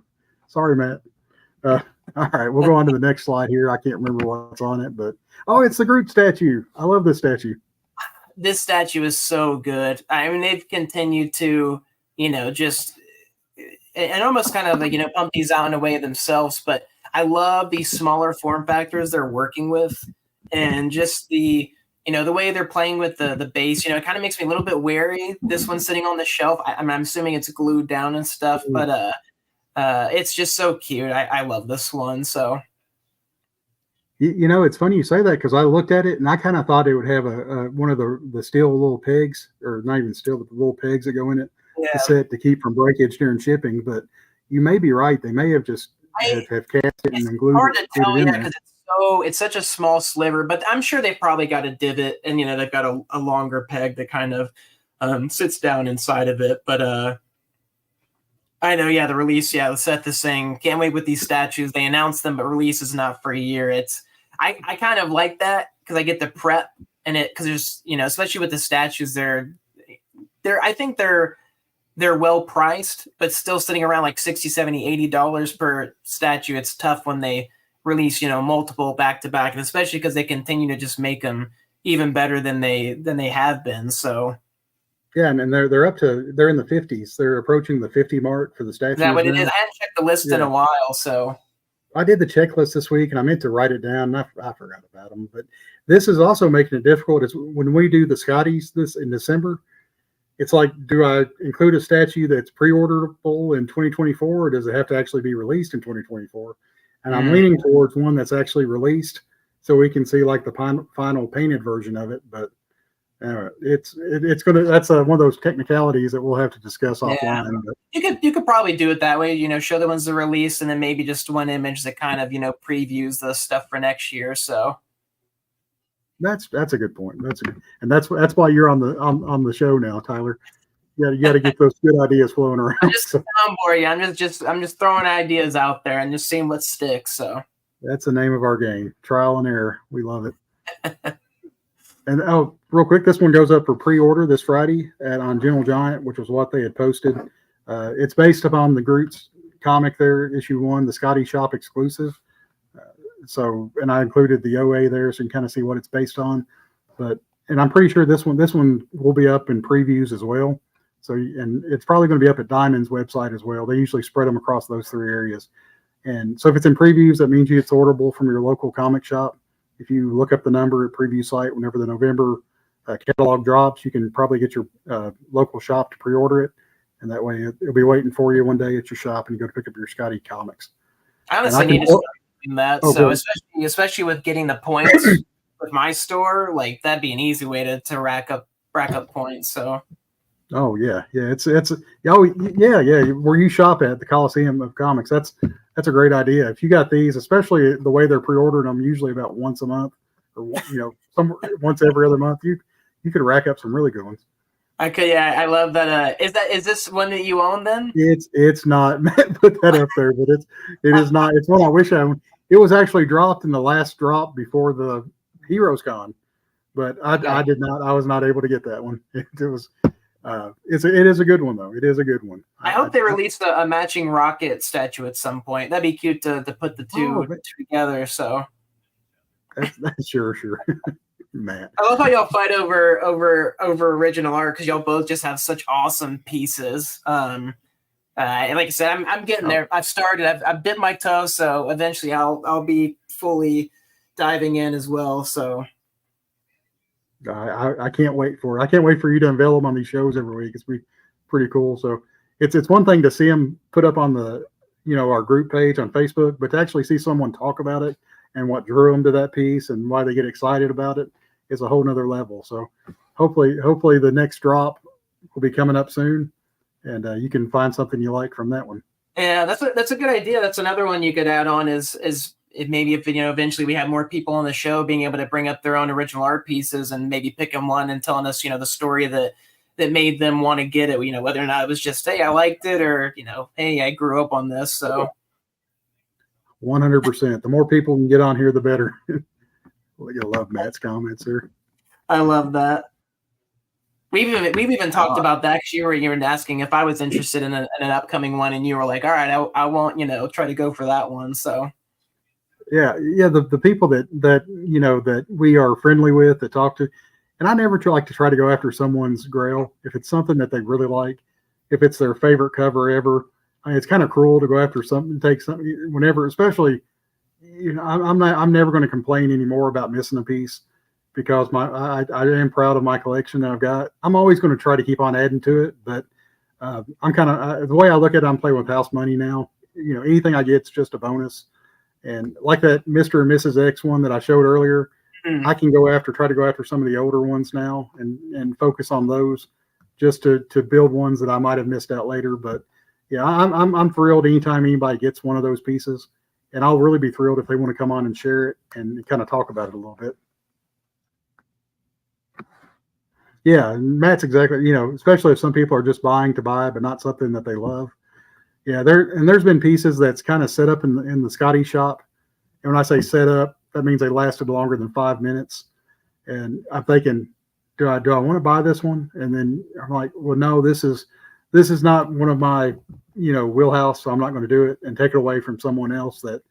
sorry, Matt. All right, we'll go on to the next slide here. I can't remember what's on it, but it's the Groot statue. I love this statue. This statue is so good. I mean, they've continued to, just and almost kind of pump these out in a way themselves. But I love these smaller form factors they're working with, and just the way they're playing with the base. It kind of makes me a little bit wary. This one's sitting on the shelf. I'm assuming it's glued down and stuff, but it's just so cute. I love this one. So, it's funny you say that, because I looked at it and I kind of thought it would have a one of the steel little pegs, or not even steel, but the little pegs that go in it to set to keep from breakage during shipping. But you may be right. They may have just have cast it and glued hard it to tell, in because it's such a small sliver. But I'm sure they've probably got a divot, and they've got a longer peg that kind of sits down inside of it. But I know, the release, Seth is saying, can't wait with these statues. They announced them, but release is not for a year. I kind of like that, because I get the prep, and because there's, especially with the statues, I think they're well priced, but still sitting around like $60, $70, $80 per statue. It's tough when they release, multiple back to back, and especially because they continue to just make them even better than they have been. So. Yeah, and they're in the 50s. They're approaching the 50 mark for the statues. Is that what it is? I haven't checked the list in a while, so. I did the checklist this week, and I meant to write it down, and I forgot about them. But this is also making it difficult. Is when we do the Skotties this in December, it's like, do I include a statue that's pre-orderable in 2024, or does it have to actually be released in 2024? And I'm leaning towards one that's actually released, so we can see like the final painted version of it. But it's gonna, that's one of those technicalities that we'll have to discuss offline. But you could probably do it that way. Show the ones that release, and then maybe just one image that kind of previews the stuff for next year. So that's a good point. That's why you're on the show now, Tyler. You got to get those good ideas flowing around. I'm just for you. I'm just throwing ideas out there and just seeing what sticks. So that's the name of our game: trial and error. We love it. And real quick, this one goes up for pre-order this Friday on Gentle Giant, which was what they had posted. It's based upon the Groot's comic there, issue 1, the Skottie Shop exclusive. And I included the OA there, so you can kind of see what it's based on. And I'm pretty sure this one will be up in previews as well. So, and it's probably going to be up at Diamond's website as well. They usually spread them across those 3 areas. And so if it's in previews, that means it's orderable from your local comic shop. If you look up the number at preview site, whenever the November catalog drops, you can probably get your local shop to pre-order it. And that way it'll be waiting for you one day at your shop and you go to pick up your Skottie comics. I honestly need to start doing that. So especially with getting the points with my store, like that'd be an easy way to rack up points. So oh yeah. Where you shop at the Coliseum of Comics, that's a great idea. If you got these, especially the way they're pre-ordering them, usually about once a month or once every other month, you could rack up some really good ones. Okay, yeah, I love that. Is this one that you own then? It's not. Matt put that up there, but it is not. It's one I wish I owned. It was actually dropped in the last drop before the Heroes Con, but I did not. I was not able to get that one. It was. It is a good one though. It is a good one. I hope they released a matching rocket statue at some point. That'd be cute to put the two together. So. That's sure. Man. I love how y'all fight over original art because y'all both just have such awesome pieces. And like I said, I'm getting there. I've started. I've bit my toe, so eventually I'll be fully diving in as well. So I can't wait for it. I can't wait for you to unveil them on these shows every week. It's pretty cool. So it's one thing to see them put up on the our group page on Facebook, but to actually see someone talk about it and what drew them to that piece and why they get excited about it is a whole nother level. So hopefully the next drop will be coming up soon and you can find something you like from that one. Yeah, that's a good idea. That's another one you could add on is maybe if eventually we have more people on the show being able to bring up their own original art pieces and maybe picking one and telling us, the story that made them want to get it, whether or not it was just, hey, I liked it or, hey, I grew up on this. So 100%. The more people can get on here, the better. You'll love Matt's comments here. I love that. We've even talked about that because you were asking if I was interested in an upcoming one, and you were like, "All right, I won't, try to go for that one." So, yeah. The people that we are friendly with, that talk to, and I never like to try to go after someone's grail if it's something that they really like, if it's their favorite cover ever. I mean, it's kind of cruel to go after something, take something whenever, especially. I'm never going to complain anymore about missing a piece because I am proud of my collection that I've got. I'm always going to try to keep on adding to it, but I'm kind of the way I look at it, I'm playing with house money now. Anything I get's just a bonus. And like that Mr. and Mrs. X one that I showed earlier, I can try to go after some of the older ones now and focus on those just to build ones that I might have missed out later. But yeah, I'm thrilled anytime anybody gets one of those pieces. And I'll really be thrilled if they want to come on and share it and kind of talk about it a little bit. Yeah, and Matt's exactly, especially if some people are just buying to buy, but not something that they love. Yeah, there's been pieces that's kind of set up in the Skottie shop. And when I say set up, that means they lasted longer than 5 minutes. And I'm thinking, do I want to buy this one? And then I'm like, well, no, this is not one of my wheelhouse, so I'm not going to do it and take it away from someone else that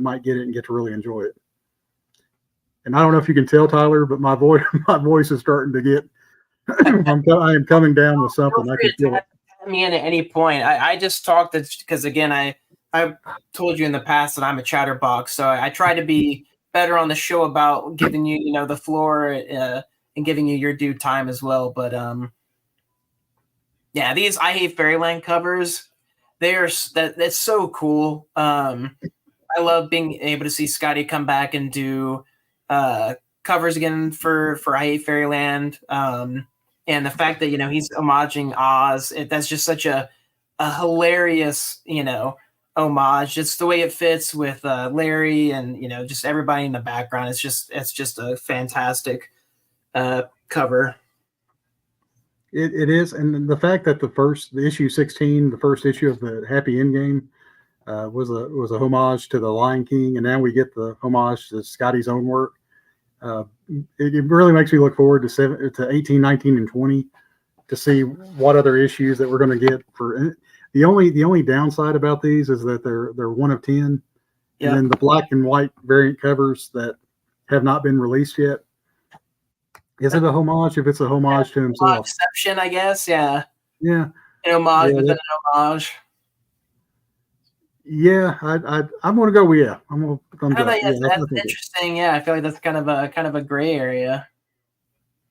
might get it and get to really enjoy it. And I don't know if you can tell, Tyler, but my voice is starting to get. I am coming down with something. I can feel it. Me in at any point. I just talked because again, I told you in the past that I'm a chatterbox, so I try to be better on the show about giving you the floor and giving you your due time as well. But yeah, these I Hate Fairyland covers. That's so cool. I love being able to see Skottie come back and do covers again for I Hate Fairyland. And the fact that he's homaging Oz, that's just such a hilarious homage. Just the way it fits with Larry and just everybody in the background. It's just a fantastic cover. It is, and the fact that the issue 16, the first issue of the Happy Endgame, was a homage to the Lion King, and now we get the homage to Skottie's own work. Uh, it really makes me look forward to 18, 19, and 20 to see what other issues that we're going to get for. The only downside about these is that they're 1 of 10, and then the black and white variant covers that have not been released yet. Is it a homage? If it's a homage to himself, exception, I guess. Yeah, yeah, an homage yeah, within an homage. yeah. I'm going to go with yeah. I'm going to thumbs I don't know. up. Yeah, Yeah, that's interesting. Yeah, I feel like that's kind of a gray area.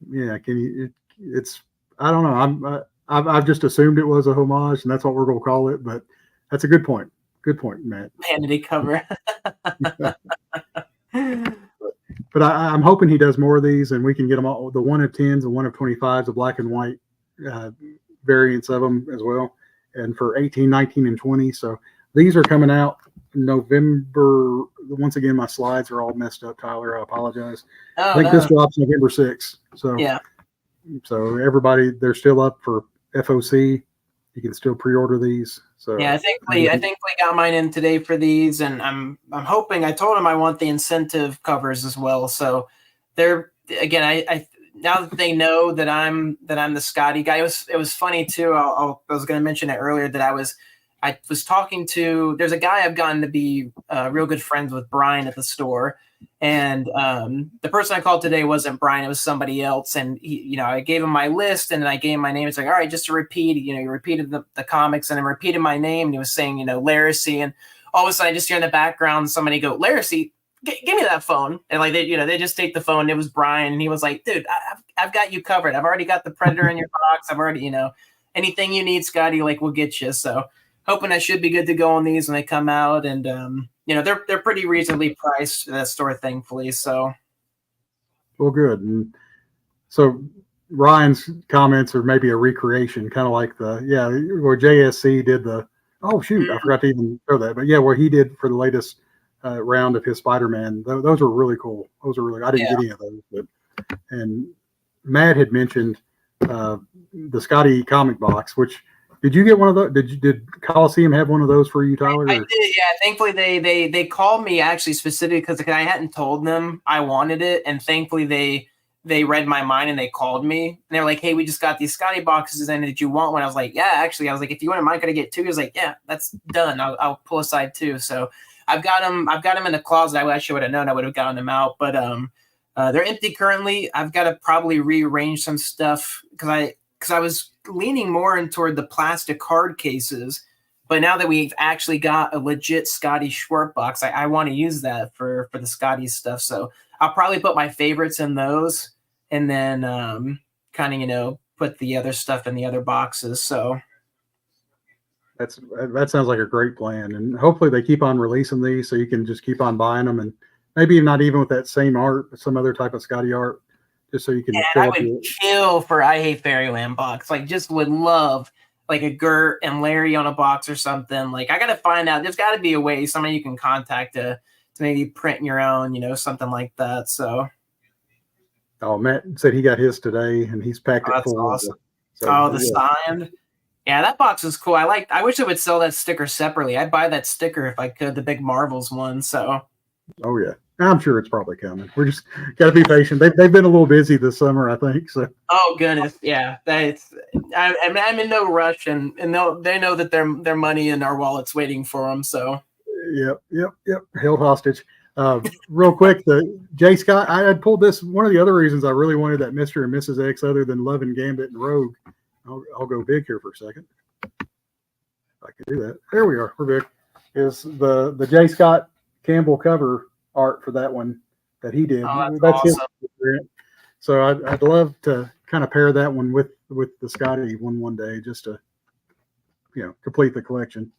yeah. Can you? It's I don't know. I've just assumed it was a homage, and that's what we're going to call it. But that's a good point. Good point, Matt. Vanity cover. But I'm hoping he does more of these, and we can get them all, the 1 of 10s and 1 of 25s, the black and white uh, variants of them as well. And for 18, 19, and 20. So these are coming out November. Once again, my slides are all messed up, Tyler. I apologize. Oh, I think this drops November 6th. So yeah. So everybody, they're still up for FOC. You can still pre-order these. So yeah, I think we got mine in today for these, and I'm hoping. I told him I want the incentive covers as well. So they're again. I now that they know that I'm the Skottie guy. It was funny too. I was going to mention it earlier that I was talking to. There's a guy I've gotten to be real good friends with, Brian, at the store. And the person I called today wasn't Brian; it was somebody else. And he, I gave him my list, and then I gave him my name. It's like, all right, just to repeat, he repeated the comics, and then repeated my name. And he was saying, Laracy, and all of a sudden, I just hear in the background somebody go, Laracy, give me that phone. And like they just take the phone. It was Brian, and he was like, dude, I've got you covered. I've already got the Predator in your box. I've already, anything you need, Skottie, like we'll get you. So hoping I should be good to go on these when they come out, and they're pretty reasonably priced, that store, thankfully. So, well, good. And so Ryan's comments are maybe a recreation, kind of like where JSC did the. Oh shoot, I forgot to even show that, but yeah, where he did for the latest round of his Spider-Man. Those were really cool. Those are really. I didn't get any of those, and Matt had mentioned the Skottie comic box, which. Did you get one of those? Did Coliseum have one of those for you, Tyler? I did, yeah. Thankfully, they called me actually specifically because I hadn't told them I wanted it, and thankfully they read my mind and they called me and they're like, "Hey, we just got these Skottie boxes, and did you want one?" I was like, "Yeah, actually." I was like, "If you wouldn't mind, could I get 2?" He was like, "Yeah, that's done. I'll pull aside 2." So I've got them in the closet. I actually would have known I would have gotten them out, but they're empty currently. I've got to probably rearrange some stuff because I was leaning more in toward the plastic card cases, but now that we've actually got a legit Skottie Schwartz box, I want to use that for the Skottie stuff. So I'll probably put my favorites in those, and then kind of put the other stuff in the other boxes. So that sounds like a great plan, and hopefully they keep on releasing these so you can just keep on buying them, and maybe not even with that same art, but some other type of Skottie art. Just so you can. And I would kill for I Hate Fairyland box. Like, just would love like a Gert and Larry on a box or something. Like, I gotta find out. There's got to be a way somebody you can contact to maybe print your own, something like that. So. Oh, Matt said he got his today, and he's packed it full. Awesome. The signed. Yeah, that box is cool. I wish it would sell that sticker separately. I'd buy that sticker if I could, the big Marvels one. So. Oh yeah. I'm sure it's probably coming. We're just got to be patient. They've been a little busy this summer, I think. So. Oh goodness, yeah. I'm in no rush, and they know that their money in our wallets waiting for them. So. Yep. Held hostage. Real quick, the J. Scott. I had pulled this. One of the other reasons I really wanted that Mr. and Mrs. X, other than Love and Gambit and Rogue. I'll go big here for a second. I can do that. There we are. We're big. Is the J. Scott Campbell cover art for that one that he did. Oh, that's awesome. His. So I'd love to kind of pair that one with the Skottie one day, just to complete the collection.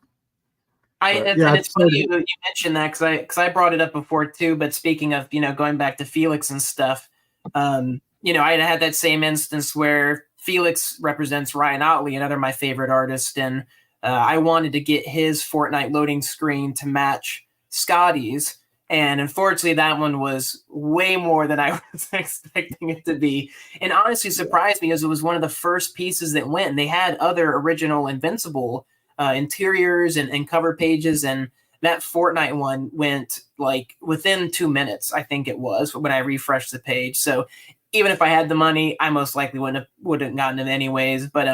It's funny you mentioned that because I brought it up before too. But speaking of going back to Felix and stuff, I had that same instance where Felix represents Ryan Otley, another of my favorite artists, and I wanted to get his Fortnite loading screen to match Skottie's. And unfortunately, that one was way more than I was expecting it to be. And honestly surprised me, as it was one of the first pieces that went. And they had other original Invincible interiors and cover pages. And That Fortnite one went like within 2 minutes, I think it was, when I refreshed the page. So even if I had the money, I most likely wouldn't gotten it anyways. But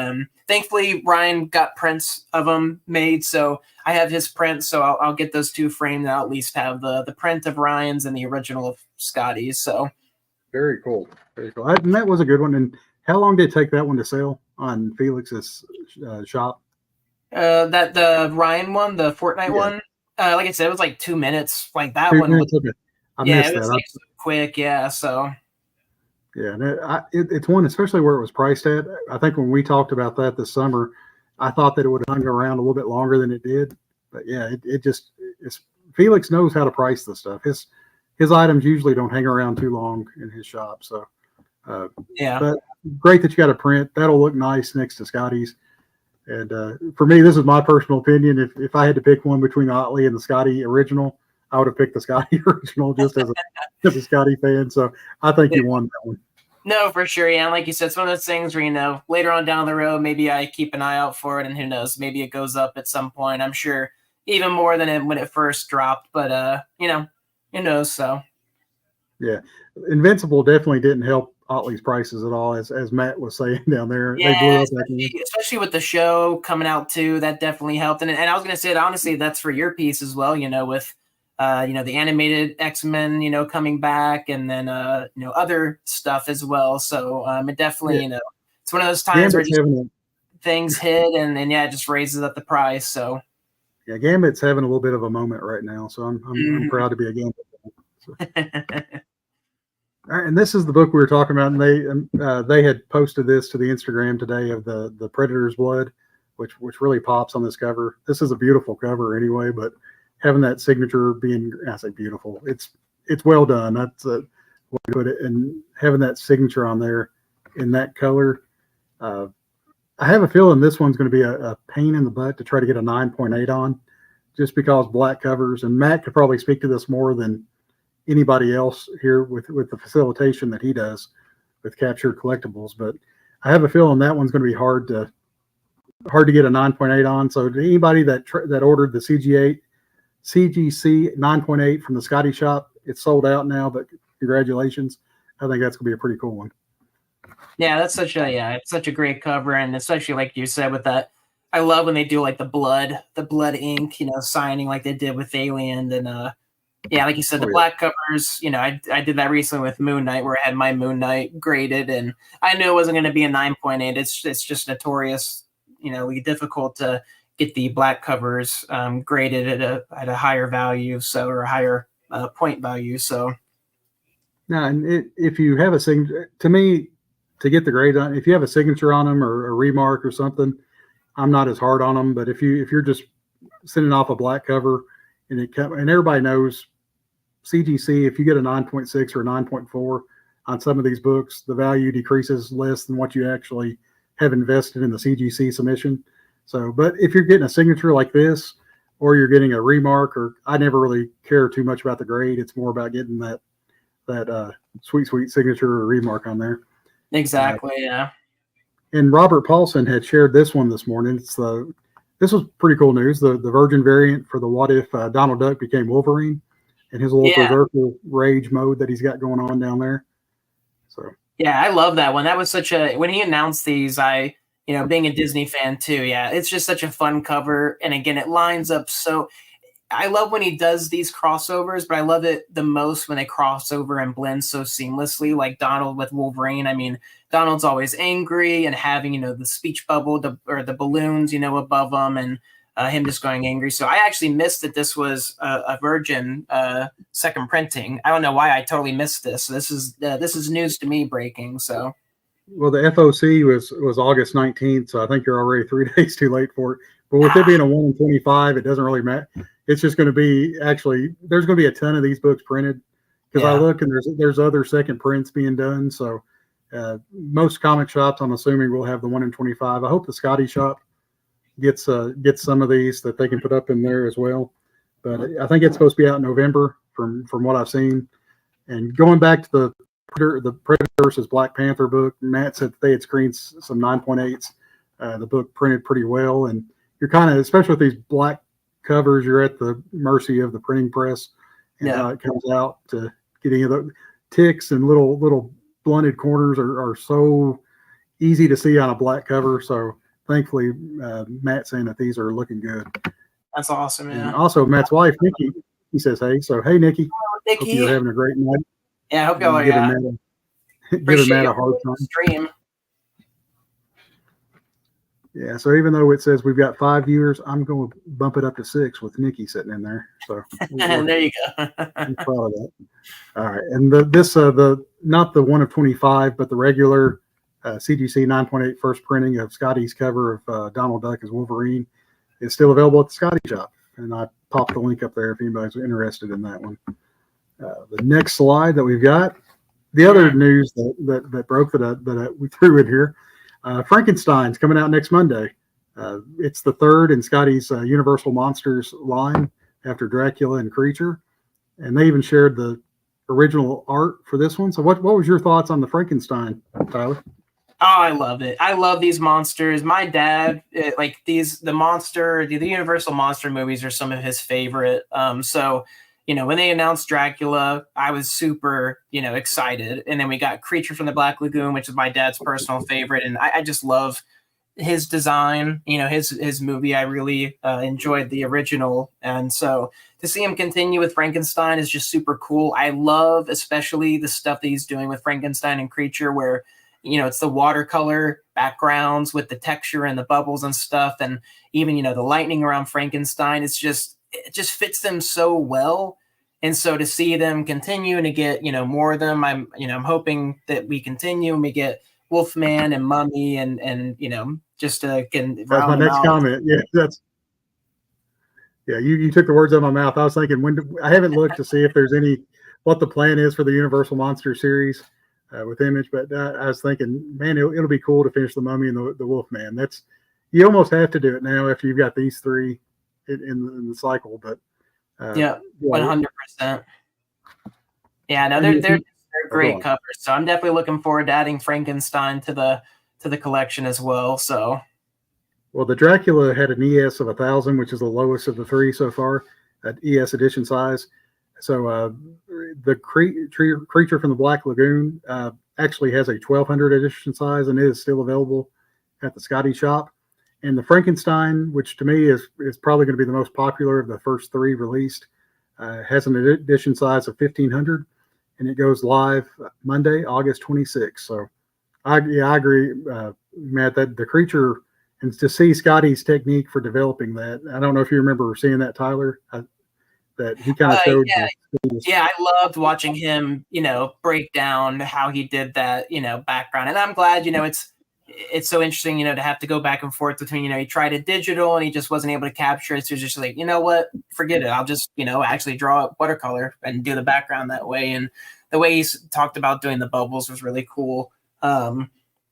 thankfully Ryan got prints of them made, so I have his prints. So I'll get those two framed, and I'll at least have the print of Ryan's and the original of Skottie's. So very cool, very cool. And that was a good one. And how long did it take that one to sell on Felix's shop? That the Ryan one, the Fortnite one, like I said, it was like 2 minutes. Like that one was, okay. I yeah, missed it was that. like so quick, yeah. So yeah, and it's one, especially where it was priced at. I think when we talked about that this summer, I thought that it would have hung around a little bit longer than it did. But yeah, it's Felix knows how to price this stuff. His items usually don't hang around too long in his shop. So yeah, but great that you got a print. That'll look nice next to Skottie's. And for me, this is my personal opinion. If I had to pick one between the Otley and the Skottie original, I would have picked the Skottie original just as a Skottie fan. So I think you won that one. no, for sure. Yeah, and like you said, it's one of those things where, later on down the road, maybe I keep an eye out for it, and who knows, maybe it goes up at some point. I'm sure even more than when it first dropped. But who knows? So yeah, Invincible definitely didn't help Otley's prices at all, as Matt was saying down there. yeah, They blew up especially with the show coming out too, that definitely helped. And I was gonna say that honestly, that's for your piece as well. With the animated X-Men, coming back, and then other stuff as well. So it definitely, it's one of those times where things hit, and yeah, it just raises up the price. So yeah, Gambit's having a little bit of a moment right now. So I'm proud to be a Gambit. So. All right, and this is the book we were talking about, and they had posted this to the Instagram today of the Predator's Blood, which really pops on this cover. This is a beautiful cover anyway, but having that signature being, I say beautiful, it's well done. That's a way to put it, and having that signature on there in that color. I have a feeling this one's going to be a pain in the butt to try to get a 9.8 on, just because black covers, and Matt could probably speak to this more than anybody else here with the facilitation that he does with captured collectibles. But I have a feeling that one's going to be hard to get a 9.8 on. So to anybody that ordered the CGC 9.8 from the Skottie shop, it's sold out now, but congratulations. I think that's going to be a pretty cool one. Yeah, it's such a great cover, and especially like you said with that, I love when they do like the blood ink, signing like they did with Alien, and yeah, like you said, the black covers, I did that recently with Moon Knight, where I had my Moon Knight graded, and I knew it wasn't going to be a 9.8. It's just notorious, difficult to get the black covers graded at a higher value, or a higher point value. So now, and if you have a signature, to me, to get the grade on, if you have a signature on them or a remark or something, I'm not as hard on them. But if you're just sending off a black cover, and everybody knows CGC, if you get a 9.6 or a 9.4 on some of these books, the value decreases less than what you actually have invested in the CGC submission. So, but if you're getting a signature like this, or you're getting a remark, or I never really care too much about the grade. It's more about getting that sweet signature or remark on there. Exactly. Yeah. And Robert Paulson had shared this one this morning. This was pretty cool news. The Virgin variant for the What If Donald Duck became Wolverine, and his little berserker rage mode that he's got going on down there. So yeah, I love that one. That was when he announced these, being a Disney fan too. Yeah, it's just such a fun cover, and again, it lines up so. I love when he does these crossovers, but I love it the most when they cross over and blend so seamlessly, like Donald with Wolverine. I mean, Donald's always angry and having, the speech bubble or the balloons, above him, and him just going angry. So I actually missed that this was a Virgin second printing. I don't know why I totally missed this. So this is news to me, breaking. So. Well, the FOC was August 19th, so I think you're already 3 days too late for it. But with it being a 1 in 25, it doesn't really matter. It's just going to be there's going to be a ton of these books printed, because I look and there's other second prints being done. So most comic shops, I'm assuming, will have the 1 in 25. I hope the Skottie shop gets some of these that they can put up in there as well. But I think it's supposed to be out in November from what I've seen. And going back to the Predator versus Black Panther book, Matt said they had screened some 9.8s. The book printed pretty well, and you're kind of, especially with these black covers, you're at the mercy of the printing press and Yeah. how it comes out to get any of the ticks and little blunted corners are so easy to see on a black cover. So thankfully, Matt's saying that these are looking good. That's awesome, And yeah. also Matt's wife, Nikki, he says, hey. So, hey, Nikki, hope Nikki. you're having a great night. Yeah, I hope y'all are. Giving Yeah. Matt a hard time. Stream. Yeah, so even though it says we've got 5 viewers, I'm going to bump it up to 6 with Nikki sitting in there. So There you go. I'm proud of that. All right, and the not the 1 of 25, but the regular CGC 9.8 first printing of Skottie's cover of Donald Duck as Wolverine is still available at the Skottie shop, and I popped the link up there if anybody's interested in that one. The next slide that we've got, the other news that broke that we threw in here. Frankenstein's coming out next Monday. It's the third in Skottie's Universal Monsters line after Dracula and Creature, and they even shared the original art for this one. So, what was your thoughts on the Frankenstein, Tyler? Oh, I love it. I love these monsters. My dad, the Universal Monster movies are some of his favorite. So, when they announced Dracula, I was super, excited. And then we got Creature from the Black Lagoon, which is my dad's personal favorite. And I just love his design, his movie. I really enjoyed the original. And so to see him continue with Frankenstein is just super cool. I love especially the stuff that he's doing with Frankenstein and Creature where, it's the watercolor backgrounds with the texture and the bubbles and stuff. And even, the lightning around Frankenstein, it just fits them so well. And so to see them continue and to get, more of them, I'm hoping that we continue and we get Wolfman and Mummy and just to get that's my next comment. Yeah, you took the words out of my mouth. I was thinking I haven't looked to see if there's what the plan is for the Universal Monster series with Image, but I was thinking, man, it'll be cool to finish the Mummy and the Wolfman. You almost have to do it now after you've got these three in the cycle. But 100%. Yeah, no, they're great covers. So I'm definitely looking forward to adding Frankenstein to the collection as well. So, well, the Dracula had an ES of 1,000, which is the lowest of the three so far at ES edition size. So the Creature from the Black Lagoon actually has a 1,200 edition size and it is still available at the Skottie shop. And the Frankenstein, which to me is probably going to be the most popular of the first three released, has an edition size of 1,500, and it goes live Monday, August 26th. So, I agree, Matt, that the Creature, and to see Skottie's technique for developing that. I don't know if you remember seeing that, Tyler, that he kind of showed. Yeah, I loved watching him, break down how he did that, background. And I'm glad, it's so interesting, to have to go back and forth between, he tried it digital and he just wasn't able to capture it. So he's just like, you know what, forget it. I'll just, actually draw up watercolor and do the background that way. And the way he talked about doing the bubbles was really cool. I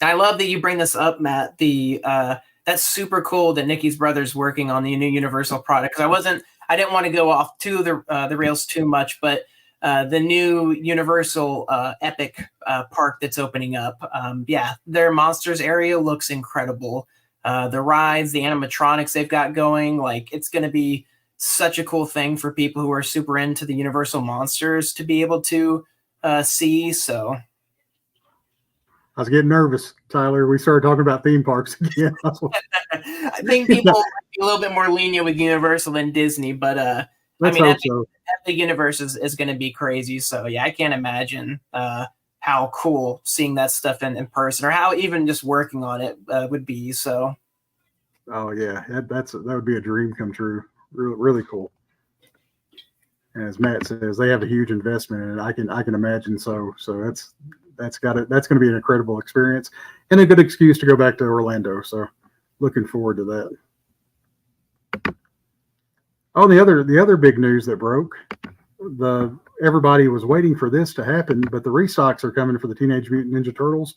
love that you bring this up, Matt. That's super cool that Nikki's brother's working on the new Universal product. Cause I didn't want to go off to the rails too much, but the new Universal Epic park that's opening up. Their Monsters area looks incredible. The rides, the animatronics they've got going, it's going to be such a cool thing for people who are super into the Universal Monsters to be able to see. So I was getting nervous, Tyler. We started talking about theme parks again. I think people might be a little bit more lenient with Universal than Disney, but Epic Universe is going to be crazy. So yeah, I can't imagine how cool seeing that stuff in person, or how even just working on it would be. So, oh yeah, that would be a dream come true. Really, really cool. And as Matt says, they have a huge investment in it. I can imagine. So that's going to be an incredible experience and a good excuse to go back to Orlando. So looking forward to that. Oh, the other big news that broke, everybody was waiting for this to happen, but the restocks are coming for the Teenage Mutant Ninja Turtles.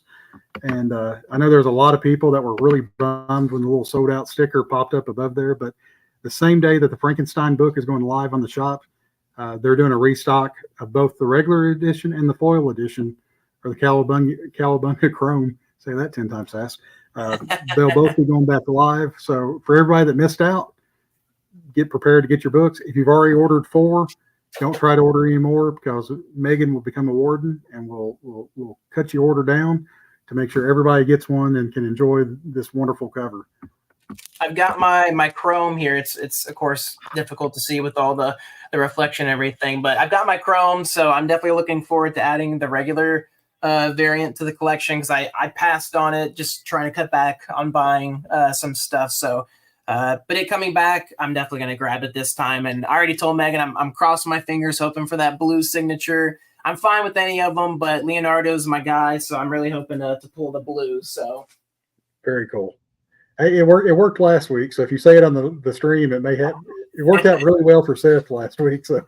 And I know there's a lot of people that were really bummed when the little sold out sticker popped up above there, but the same day that the Frankenstein book is going live on the shop, they're doing a restock of both the regular edition and the foil edition, or the Cowabunga Chrome. Say that 10 times fast. They'll both be going back live. So for everybody that missed out, get prepared to get your books. If you've already ordered 4, don't try to order any more because Megan will become a warden and we'll cut your order down to make sure everybody gets one and can enjoy this wonderful cover. I've got my chrome here. It's of course difficult to see with all the reflection and everything, but I've got my chrome, so I'm definitely looking forward to adding the regular variant to the collection because I passed on it, just trying to cut back on buying some stuff. So, but it coming back, I'm definitely going to grab it this time. And I already told Megan I'm crossing my fingers, hoping for that blue signature. I'm fine with any of them, but Leonardo's my guy, so I'm really hoping to pull the blue. So very cool. Hey, it worked last week. So if you say it on the stream, it worked out really well for Seth last week. So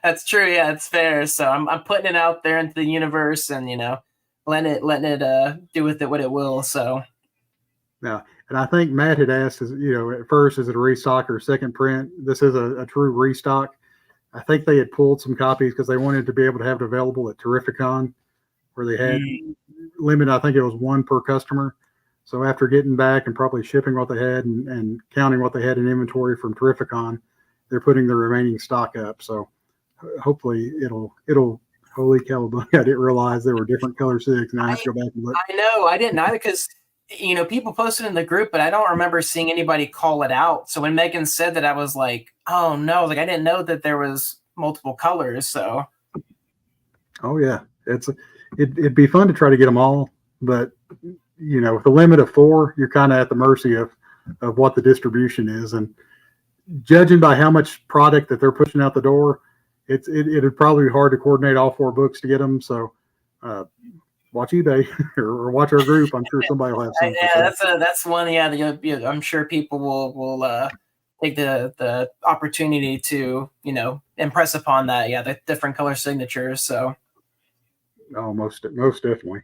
that's true. Yeah, it's fair. So I'm putting it out there into the universe and, letting it do with it what it will. So now, and I think Matt had asked, at first, is it a restock or a second print? This is a true restock. I think they had pulled some copies because they wanted to be able to have it available at Terrificon, where they had limit. I think it was 1 per customer. So after getting back and probably shipping what they had and counting what they had in inventory from Terrificon, they're putting the remaining stock up. So hopefully it'll. Holy cowabunga! I didn't realize there were different color 6. Now I have to go back and look. I know I didn't either because people posted in the group, but I don't remember seeing anybody call it out. So when Megan said that, I was like, oh no, I didn't know that there was multiple colors. So oh yeah, it'd be fun to try to get them all, but with a limit of 4, you're kind of at the mercy of what the distribution is, and judging by how much product that they're pushing out the door, it'd probably be hard to coordinate all 4 books to get them. So watch eBay or watch our group. I'm sure somebody will have something. Yeah, that's one. Yeah, I'm sure people will take the opportunity to impress upon that. Yeah, the different color signatures. So oh, most definitely.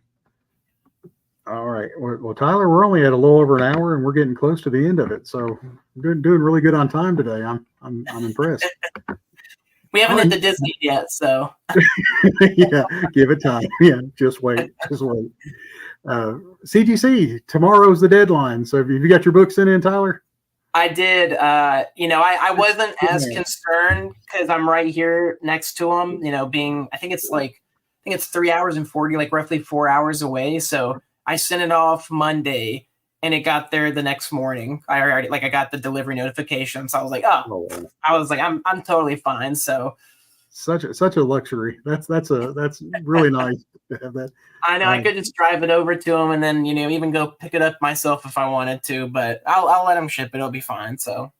All right. Well, Tyler, we're only at a little over an hour, and we're getting close to the end of it. So doing really good on time today. I'm impressed. We haven't hit the Disney yet, so yeah, give it time. Yeah, just wait. CGC, tomorrow's the deadline. So have you got your books in, Tyler? I did. I wasn't as concerned because I'm right here next to them. I think it's 3 hours and 40, roughly 4 hours away. So I sent it off Monday, and it got there the next morning. I got the delivery notification, so I was like, I'm totally fine. So such a luxury. That's really nice to have that. I know I could just drive it over to them and then even go pick it up myself if I wanted to, but I'll let them ship it. It'll be fine. So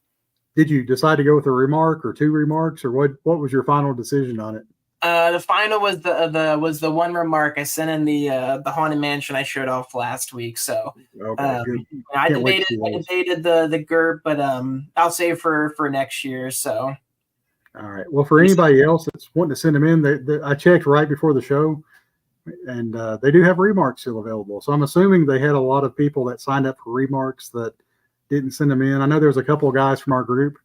did you decide to go with a remark or 2 remarks, or what was your final decision on it? The final was the 1 remark. I sent in the Haunted Mansion I showed off last week. So okay, I debated the GURP, but I'll save for next year. So all right. Well, for anybody else that's wanting to send them in, I checked right before the show, and they do have remarks still available. So I'm assuming they had a lot of people that signed up for remarks that didn't send them in. I know there was a couple of guys from our group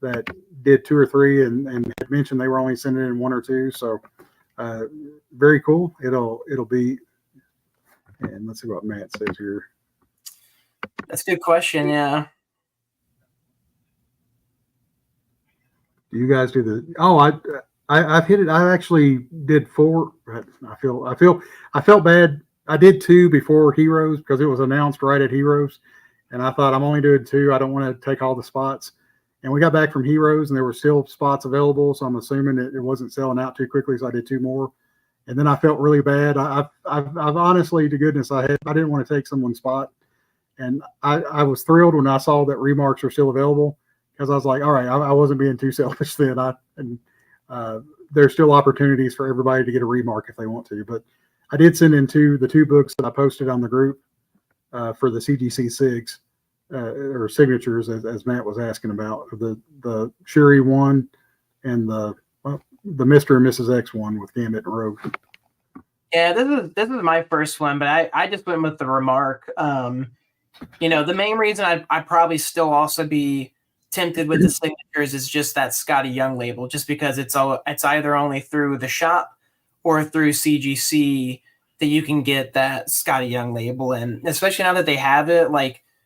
that did 2 or 3 and had mentioned they were only sending in 1 or 2. So very cool. It'll be, and let's see what Matt says here. That's a good question. Yeah. Do you guys do the, I've hit it. I actually did 4. I felt bad. I did 2 before Heroes because it was announced right at Heroes. And I thought I'm only doing 2. I don't want to take all the spots. And we got back from Heroes, and there were still spots available, so I'm assuming it wasn't selling out too quickly, so I did 2 more. And then I felt really bad. I've honestly, to goodness, I didn't want to take someone's spot, and I was thrilled when I saw that remarks are still available because I was like, all right, I wasn't being too selfish then. There's still opportunities for everybody to get a remark if they want to. But I did send in the 2 books that I posted on the group for the CGC SIGs. Or signatures, as Matt was asking about, the Shuri 1 and the Mr. and Mrs. X 1 with Gambit and Rogue. Yeah, this is my first one, but I just went with the remark. The main reason I'd probably still also be tempted with the signatures is just that Skottie Young label, just because it's either only through the shop or through CGC that you can get that Skottie Young label, and especially now that they have it,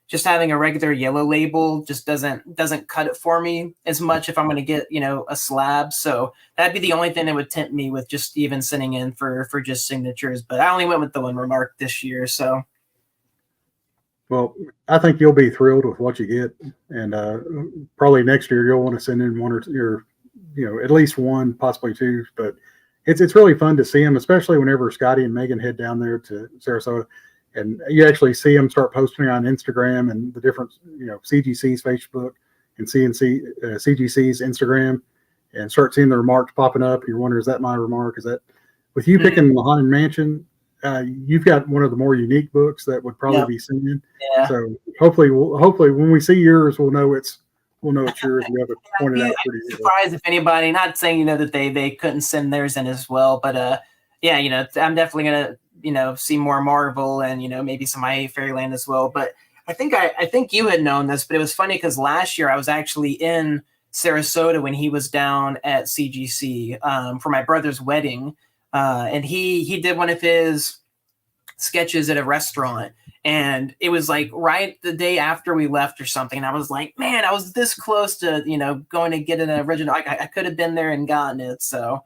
just having a regular yellow label just doesn't cut it for me as much if I'm going to get, a slab. So that'd be the only thing that would tempt me with just even sending in for just signatures. But I only went with the one remark this year. So. Well, I think you'll be thrilled with what you get, and probably next year you'll want to send in one or two, at least one, possibly two. But it's really fun to see them, especially whenever Skottie and Megan head down there to Sarasota, and you actually see them start posting on Instagram and the different, CGC's Facebook and CGC's Instagram, and start seeing the remarks popping up. You're wondering, is that my remark? Is that with you picking the Haunted Mansion? You've got one of the more unique books that would probably be seen. Yeah. So hopefully when we see yours, we'll know it's yours. We have it pointed out pretty easily. Surprised if anybody, not saying that they couldn't send theirs in as well, but I'm definitely gonna see more Marvel and maybe some IA Fairyland as well. But I think you had known this, but it was funny because last year I was actually in Sarasota when he was down at CGC for my brother's wedding. And he did one of his sketches at a restaurant, and it was like right the day after we left or something. And I was like, man, I was this close to, going to get an original. I could have been there and gotten it. So.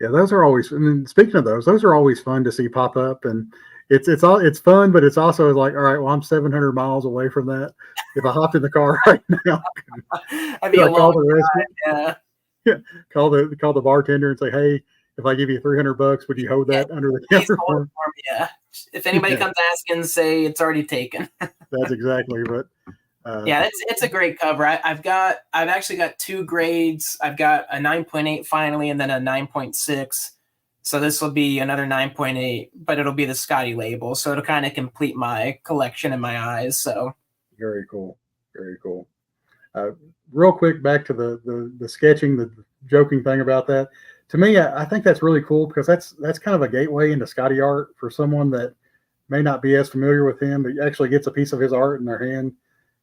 Yeah, those are always, speaking of those are always fun to see pop up, and it's fun, but it's also like, all right, well, I'm 700 miles away from that. If I hopped in the car right now, I'd be a long time, yeah. Call the bartender and say, hey, if I give you $300, would you hold that under the counter for me? Yeah. If anybody comes asking, say it's already taken. That's exactly. But it's a great cover. I've actually got 2 grades. I've got a 9.8 finally, and then a 9.6. So this will be another 9.8, but it'll be the Skottie label. So it'll kind of complete my collection in my eyes. So very cool. Very cool. Real quick, back to the sketching, the joking thing about that. To me, I think that's really cool because that's kind of a gateway into Skottie art for someone that may not be as familiar with him, but actually gets a piece of his art in their hand.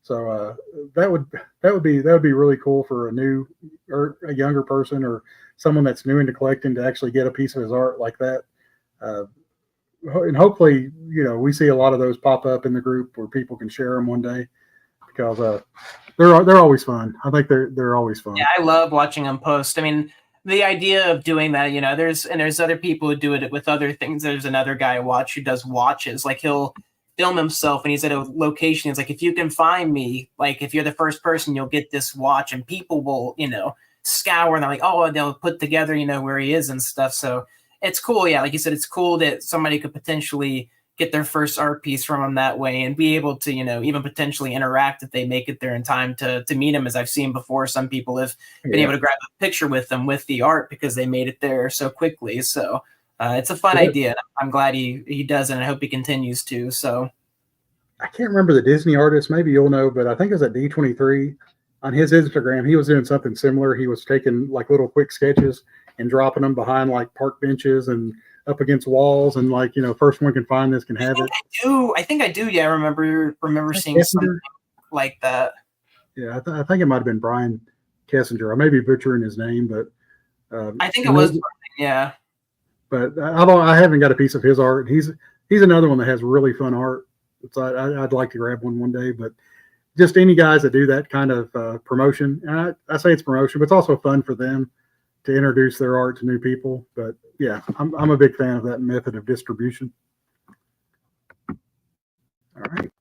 So that would be really cool for a new or a younger person or someone that's new into collecting to actually get a piece of his art like that. And hopefully, we see a lot of those pop up in the group where people can share them one day, because they're always fun. I think they're always fun. Yeah, I love watching them post. I mean, the idea of doing that, there's other people who do it with other things. There's another guy I watch who does watches. Like, he'll film himself and he's at a location. It's like, if you can find me, like, if you're the first person, you'll get this watch, and people will, scour, and they're like, oh, they'll put together, where he is and stuff. So it's cool. Yeah. Like you said, it's cool that somebody could potentially get their first art piece from him that way and be able to, even potentially interact if they make it there in time to meet him. As I've seen before, some people have been able to grab a picture with them with the art because they made it there so quickly. So it's a fun idea. I'm glad he does it, and I hope he continues to. So I can't remember the Disney artist. Maybe you'll know, but I think it was at D23 on his Instagram. He was doing something similar. He was taking like little quick sketches and dropping them behind like park benches and up against walls, and like, first one can find this can have it. I think I do. Yeah, I remember seeing something like that. Yeah, I think it might have been Brian Kessinger. I may be butchering his name, but I think it was. Yeah. But I haven't got a piece of his art. He's another one that has really fun art. So I'd like to grab one day. But just any guys that do that kind of promotion, and I say it's promotion, but it's also fun for them to introduce their art to new people. But yeah, I'm a big fan of that method of distribution. All right.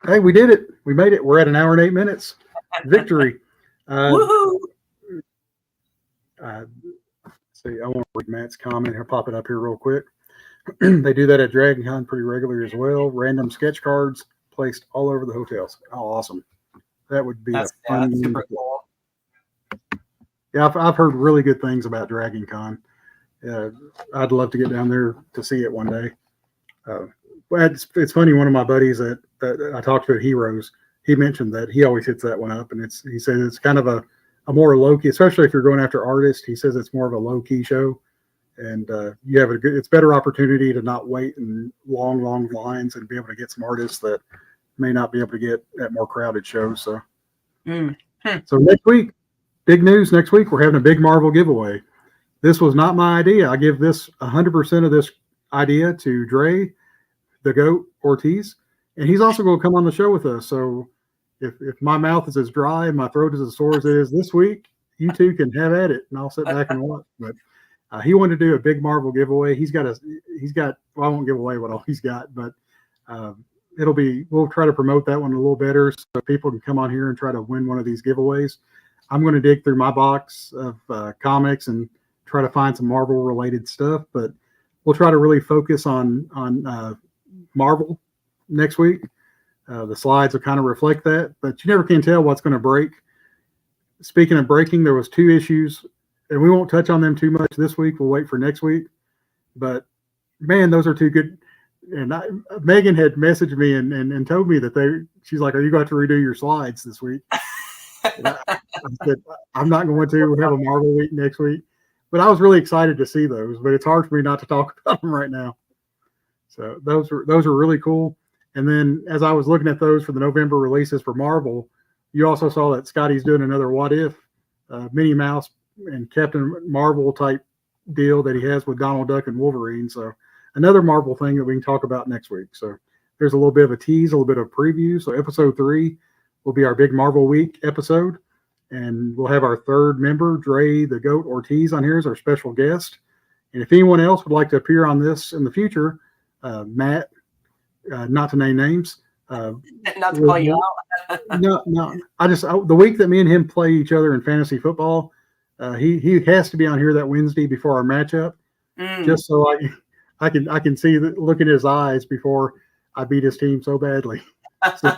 Hey, we did it. We made it. We're at 1 hour and 8 minutes. Victory. Woohoo! See, I want to read Matt's comment. He'll pop it up here real quick. They do that at Dragon Con pretty regularly as well. Random sketch cards placed all over the hotels. Oh, awesome. That would be a fun. Super cool. Yeah, I've heard really good things about Dragon Con. I'd love to get down there to see it one day. But it's funny. One of my buddies that I talked to at Heroes, he mentioned that he always hits that one up, and he says it's kind of a more low key, especially if you're going after artists. He says it's more of a low key show, and you have it's better opportunity to not wait in long lines and be able to get some artists that may not be able to get at more crowded shows. So, So next week, big news. Next week we're having a big Marvel giveaway. This was not my idea. I give this 100% of this idea to Dre, the GOAT Ortiz, and he's also going to come on the show with us. So if my mouth is as dry and my throat is as sore as it is this week, you two can have at it, and I'll sit back and watch. But he wanted to do a big Marvel giveaway. He's got. Well, I won't give away what all he's got, but we'll try to promote that one a little better so people can come on here and try to win one of these giveaways. I'm going to dig through my box of comics and try to find some Marvel related stuff, but we'll try to really focus on Marvel next week. The slides will kind of reflect that, but you never can tell what's going to break. Speaking of breaking, there was 2 issues, and we won't touch on them too much this week. We'll wait for next week. But man, those are 2 good. And Megan had messaged me and told me that she's like, "Are you going to redo your slides this week?" I said, "I'm not going to. We have a Marvel week next week." But I was really excited to see those. But it's hard for me not to talk about them right now. So those are really cool. And then as I was looking at those for the November releases for Marvel, you also saw that Skottie's doing another What If Minnie Mouse and Captain Marvel type deal that he has with Donald Duck and Wolverine. So another Marvel thing that we can talk about next week. So there's a little bit of a tease, a little bit of preview. So episode 3 will be our big Marvel Week episode. And we'll have our 3rd member, Dre the Goat Ortiz, on here as our special guest. And if anyone else would like to appear on this in the future, Matt, not to name names. Not to call you out. No. The week that me and him play each other in fantasy football, he has to be on here that Wednesday before our matchup, just so I can see the look in his eyes before I beat his team so badly. So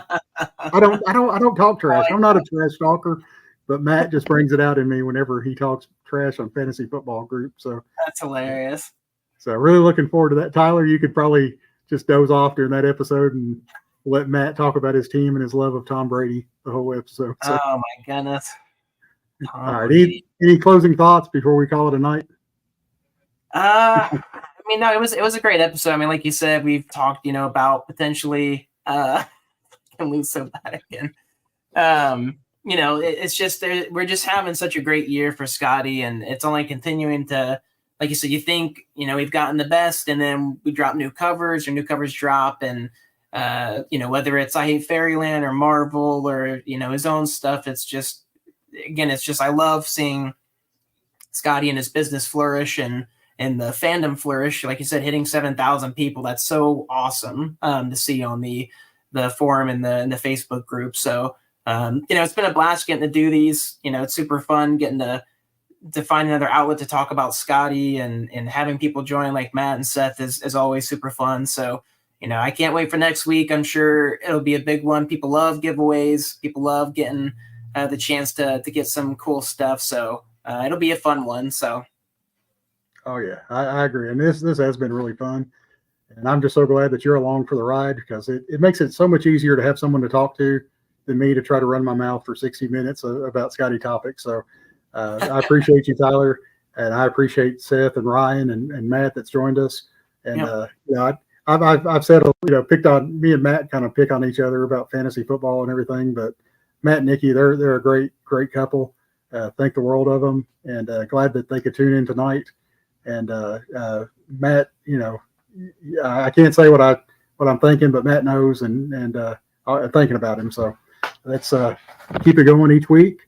I don't talk trash. I'm not a trash talker, but Matt just brings it out in me whenever he talks trash on fantasy football group. So that's hilarious. So really looking forward to that. Tyler, you could probably just doze off during that episode and let Matt talk about his team and his love of Tom Brady the whole episode. So, oh my goodness. All right. Any closing thoughts before we call it a night? I mean, no, it was a great episode. I mean, like you said, we've talked, about potentially can lose so bad again. It's just we're just having such a great year for Skottie, and it's only continuing to, like you said, you think, we've gotten the best, and then we drop new covers or new covers drop, and whether it's I Hate Fairyland or Marvel or, his own stuff, it's just I love seeing Skottie and his business flourish and the fandom flourish. Like you said, hitting 7,000 people. That's so awesome to see on the forum and the Facebook group. So, it's been a blast getting to do these. It's super fun getting to find another outlet to talk about Skottie, and having people join like Matt and Seth is always super fun. So, I can't wait for next week. I'm sure it'll be a big one. People love giveaways. People love getting the chance to get some cool stuff. So it'll be a fun one. So. Oh yeah, I agree. And this has been really fun. And I'm just so glad that you're along for the ride, because it makes it so much easier to have someone to talk to than me to try to run my mouth for 60 minutes about Skottie topics. So I appreciate you, Tyler, and I appreciate Seth and Ryan and Matt that's joined us. And I've said, picked on me and Matt kind of pick on each other about fantasy football and everything, but Matt and Nikki, they're a great couple. Think the world of them, and glad that they could tune in tonight. And Matt, I can't say what I'm thinking, but Matt knows, and I'm thinking about him. So let's keep it going each week.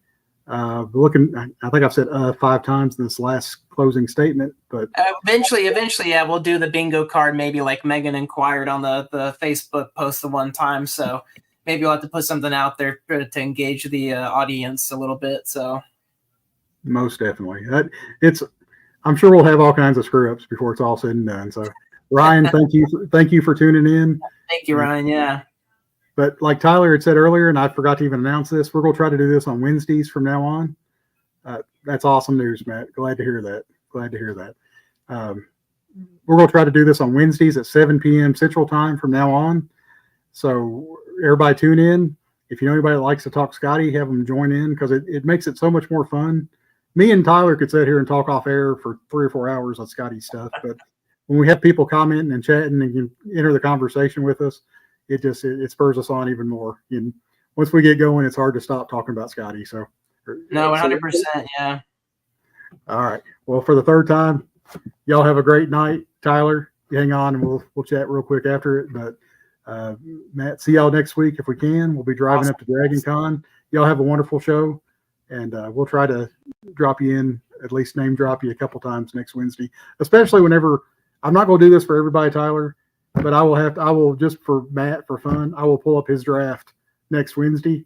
I think I've said 5 times in this last closing statement, but eventually, yeah, we'll do the bingo card. Maybe like Megan inquired on the Facebook post the one time, so maybe we'll have to put something out there to engage the audience a little bit. So most definitely, I'm sure we'll have all kinds of screw ups before it's all said and done. So Ryan, thank you for tuning in. Thank you, Ryan. Yeah. But like Tyler had said earlier, and I forgot to even announce this, we're going to try to do this on Wednesdays from now on. That's awesome news, Matt. Glad to hear that. We're going to try to do this on Wednesdays at 7 p.m. Central Time from now on. So everybody tune in. If you know anybody that likes to talk Skottie, have them join in, because it makes it so much more fun. Me and Tyler could sit here and talk off air for 3 or 4 hours on Skottie stuff, but when we have people commenting and chatting and can enter the conversation with us, it spurs us on even more. And once we get going, it's hard to stop talking about Skottie. So no, 100%. Yeah. All right. Well, for the 3rd time, y'all have a great night. Tyler, you hang on and we'll chat real quick after it. But Matt, see y'all next week if we can. We'll be driving up to Dragon Con. Y'all have a wonderful show, and we'll try to drop you in, at least name drop you a couple times next Wednesday, especially whenever I'm not going to do this for everybody, Tyler, but I will just for Matt for fun. I will pull up his draft next Wednesday,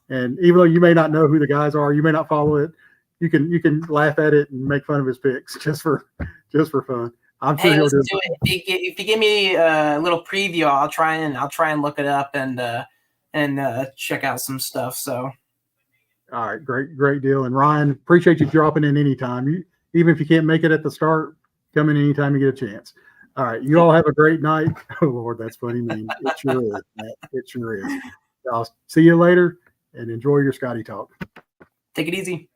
and even though you may not know who the guys are, you may not follow it, you can laugh at it and make fun of his picks just for fun. I'm sure he'll do it. If you give me a little preview, I'll try and look it up and check out some stuff. So, all right, great deal. And Ryan, appreciate you dropping in anytime. Even if you can't make it at the start, come in anytime you get a chance. All right, you all have a great night. Oh Lord, that's funny, man. It sure is, Matt. It sure is. I'll see you later and enjoy your Skottie talk. Take it easy.